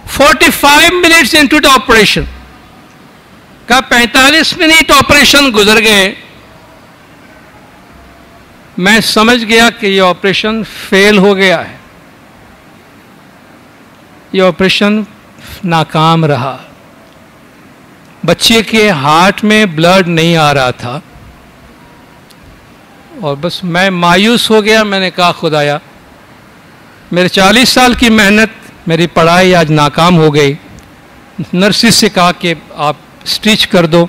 45 मिनट्स इनटू द ऑपरेशन का 45 मिनट ऑपरेशन गुजर गए, मैं समझ गया कि ये ऑपरेशन फेल हो गया है, ये ऑपरेशन नाकाम रहा। बच्चे के हार्ट में ब्लड नहीं आ रहा था और बस मैं मायूस हो गया। मैंने कहा खुदाया, मेरे 40 साल की मेहनत, मेरी पढ़ाई आज नाकाम हो गई। नर्सिस से कहा कि आप स्टिच कर दो,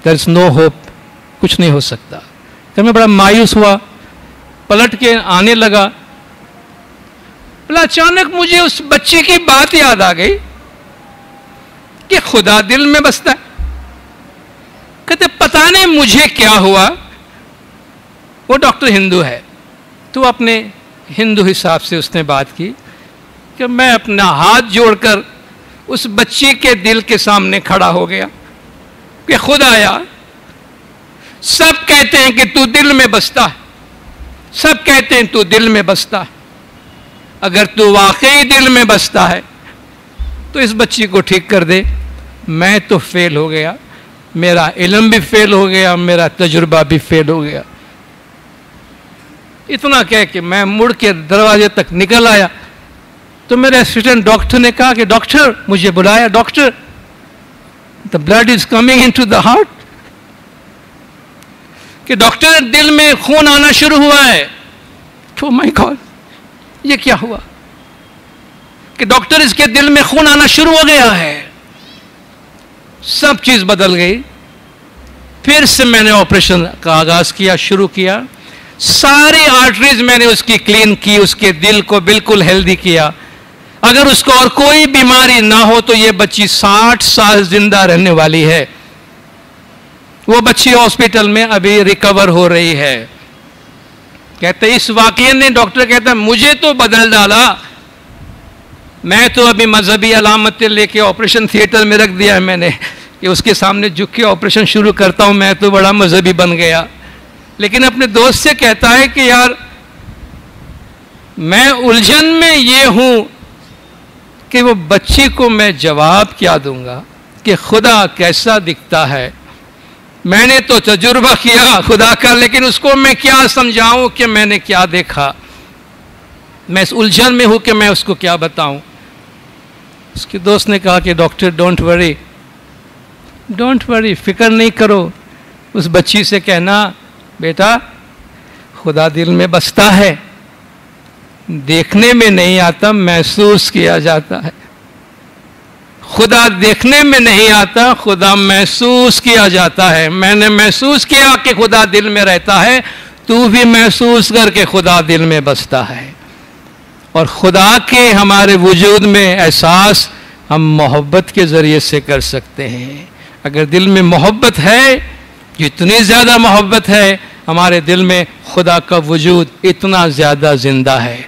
देयर इज नो होप, कुछ नहीं हो सकता। तो मैं बड़ा मायूस हुआ, पलट के आने लगा। अचानक मुझे उस बच्चे की बात याद आ गई कि खुदा दिल में बसता है। कहते पता नहीं मुझे क्या हुआ। वो डॉक्टर हिंदू है, तो अपने हिंदू हिसाब से उसने बात की कि मैं अपना हाथ जोड़कर उस बच्चे के दिल के सामने खड़ा हो गया कि खुदाया, सब कहते हैं कि तू दिल में बसता है, सब कहते हैं तू दिल में बसता है। अगर तू वाकई दिल में बसता है तो इस बच्ची को ठीक कर दे। मैं तो फेल हो गया, मेरा इल्म भी फेल हो गया, मेरा तजुर्बा भी फेल हो गया। इतना कह के मैं मुड़ के दरवाजे तक निकल आया तो मेरे असिस्टेंट डॉक्टर ने कहा कि डॉक्टर, मुझे बुलाया, doctor the blood is coming into the heart, कि डॉक्टर दिल में खून आना शुरू हुआ है। तो माय गॉड, ये क्या हुआ कि डॉक्टर, इसके दिल में खून आना शुरू हो गया है। सब चीज बदल गई। फिर से मैंने ऑपरेशन का आगाज किया, शुरू किया। सारी आर्टरीज मैंने उसकी क्लीन की, उसके दिल को बिल्कुल हेल्दी किया। अगर उसको और कोई बीमारी ना हो तो ये बच्ची 60 साल जिंदा रहने वाली है। वो बच्ची हॉस्पिटल में अभी रिकवर हो रही है। कहते इस वाकये ने, डॉक्टर कहता मुझे तो बदल डाला। मैं तो अभी मजहबी अलामतें लेके ऑपरेशन थिएटर में रख दिया है मैंने कि उसके सामने झुक के ऑपरेशन शुरू करता हूं, मैं तो बड़ा मजहबी बन गया। लेकिन अपने दोस्त से कहता है कि यार, मैं उलझन में ये हूं कि वो बच्ची को मैं जवाब क्या दूंगा कि खुदा कैसा दिखता है। मैंने तो तजुर्बा किया खुदा का, लेकिन उसको मैं क्या समझाऊं कि मैंने क्या देखा। मैं इस उलझन में हूं कि मैं उसको क्या बताऊं। उसके दोस्त ने कहा कि doctor don't worry, don't worry, फिक्र नहीं करो। उस बच्ची से कहना, बेटा खुदा दिल में बसता है, देखने में नहीं आता, महसूस किया जाता है। खुदा देखने में नहीं आता, खुदा महसूस किया जाता है। मैंने महसूस किया कि खुदा दिल में रहता है, तू भी महसूस करके खुदा दिल में बसता है। और खुदा के हमारे वजूद में एहसास हम मोहब्बत के ज़रिए से कर सकते हैं। अगर दिल में मोहब्बत है, जितनी ज़्यादा मोहब्बत है, हमारे दिल में खुदा का वजूद इतना ज़्यादा ज़िंदा है।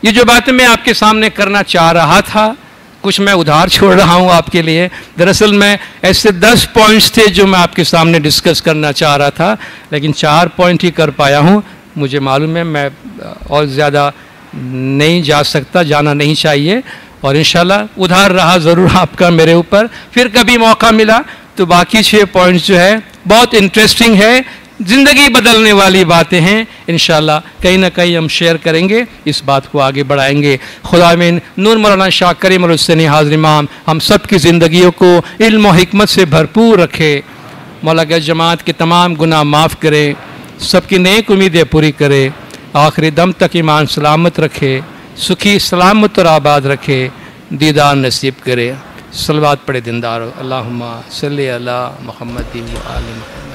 ये जो बातें मैं आपके सामने करना चाह रहा था, कुछ मैं उधार छोड़ रहा हूँ आपके लिए। दरअसल मैं ऐसे 10 पॉइंट्स थे जो मैं आपके सामने डिस्कस करना चाह रहा था, लेकिन 4 पॉइंट ही कर पाया हूँ। मुझे मालूम है मैं और ज़्यादा नहीं जा सकता, जाना नहीं चाहिए। और इंशाल्लाह उधार रहा ज़रूर आपका मेरे ऊपर। फिर कभी मौका मिला तो बाकी 6 पॉइंट्स जो है बहुत इंटरेस्टिंग है, ज़िंदगी बदलने वाली बातें हैं। इंशाल्लाह कहीं ना कहीं हम शेयर करेंगे, इस बात को आगे बढ़ाएंगे। खुदा मीन नूर मौलाना शाह करीम अल हुसैनी हाज़िर इमाम हम सब की ज़िंदगियों को इल्म और हिकमत से भरपूर रखे। मौला के जमात के तमाम गुनाह माफ़ करे, सबकी नेक उम्मीदें पूरी करे, आखिरी दम तक ईमान सलामत रखे, सुखी सलामत और आबाद रखे, दीदार नसीब करे। सलवात पढ़े दिनदार। अल्लाहुम्मा सल्ली अला मुहम्मद व आलि मुहम्मद।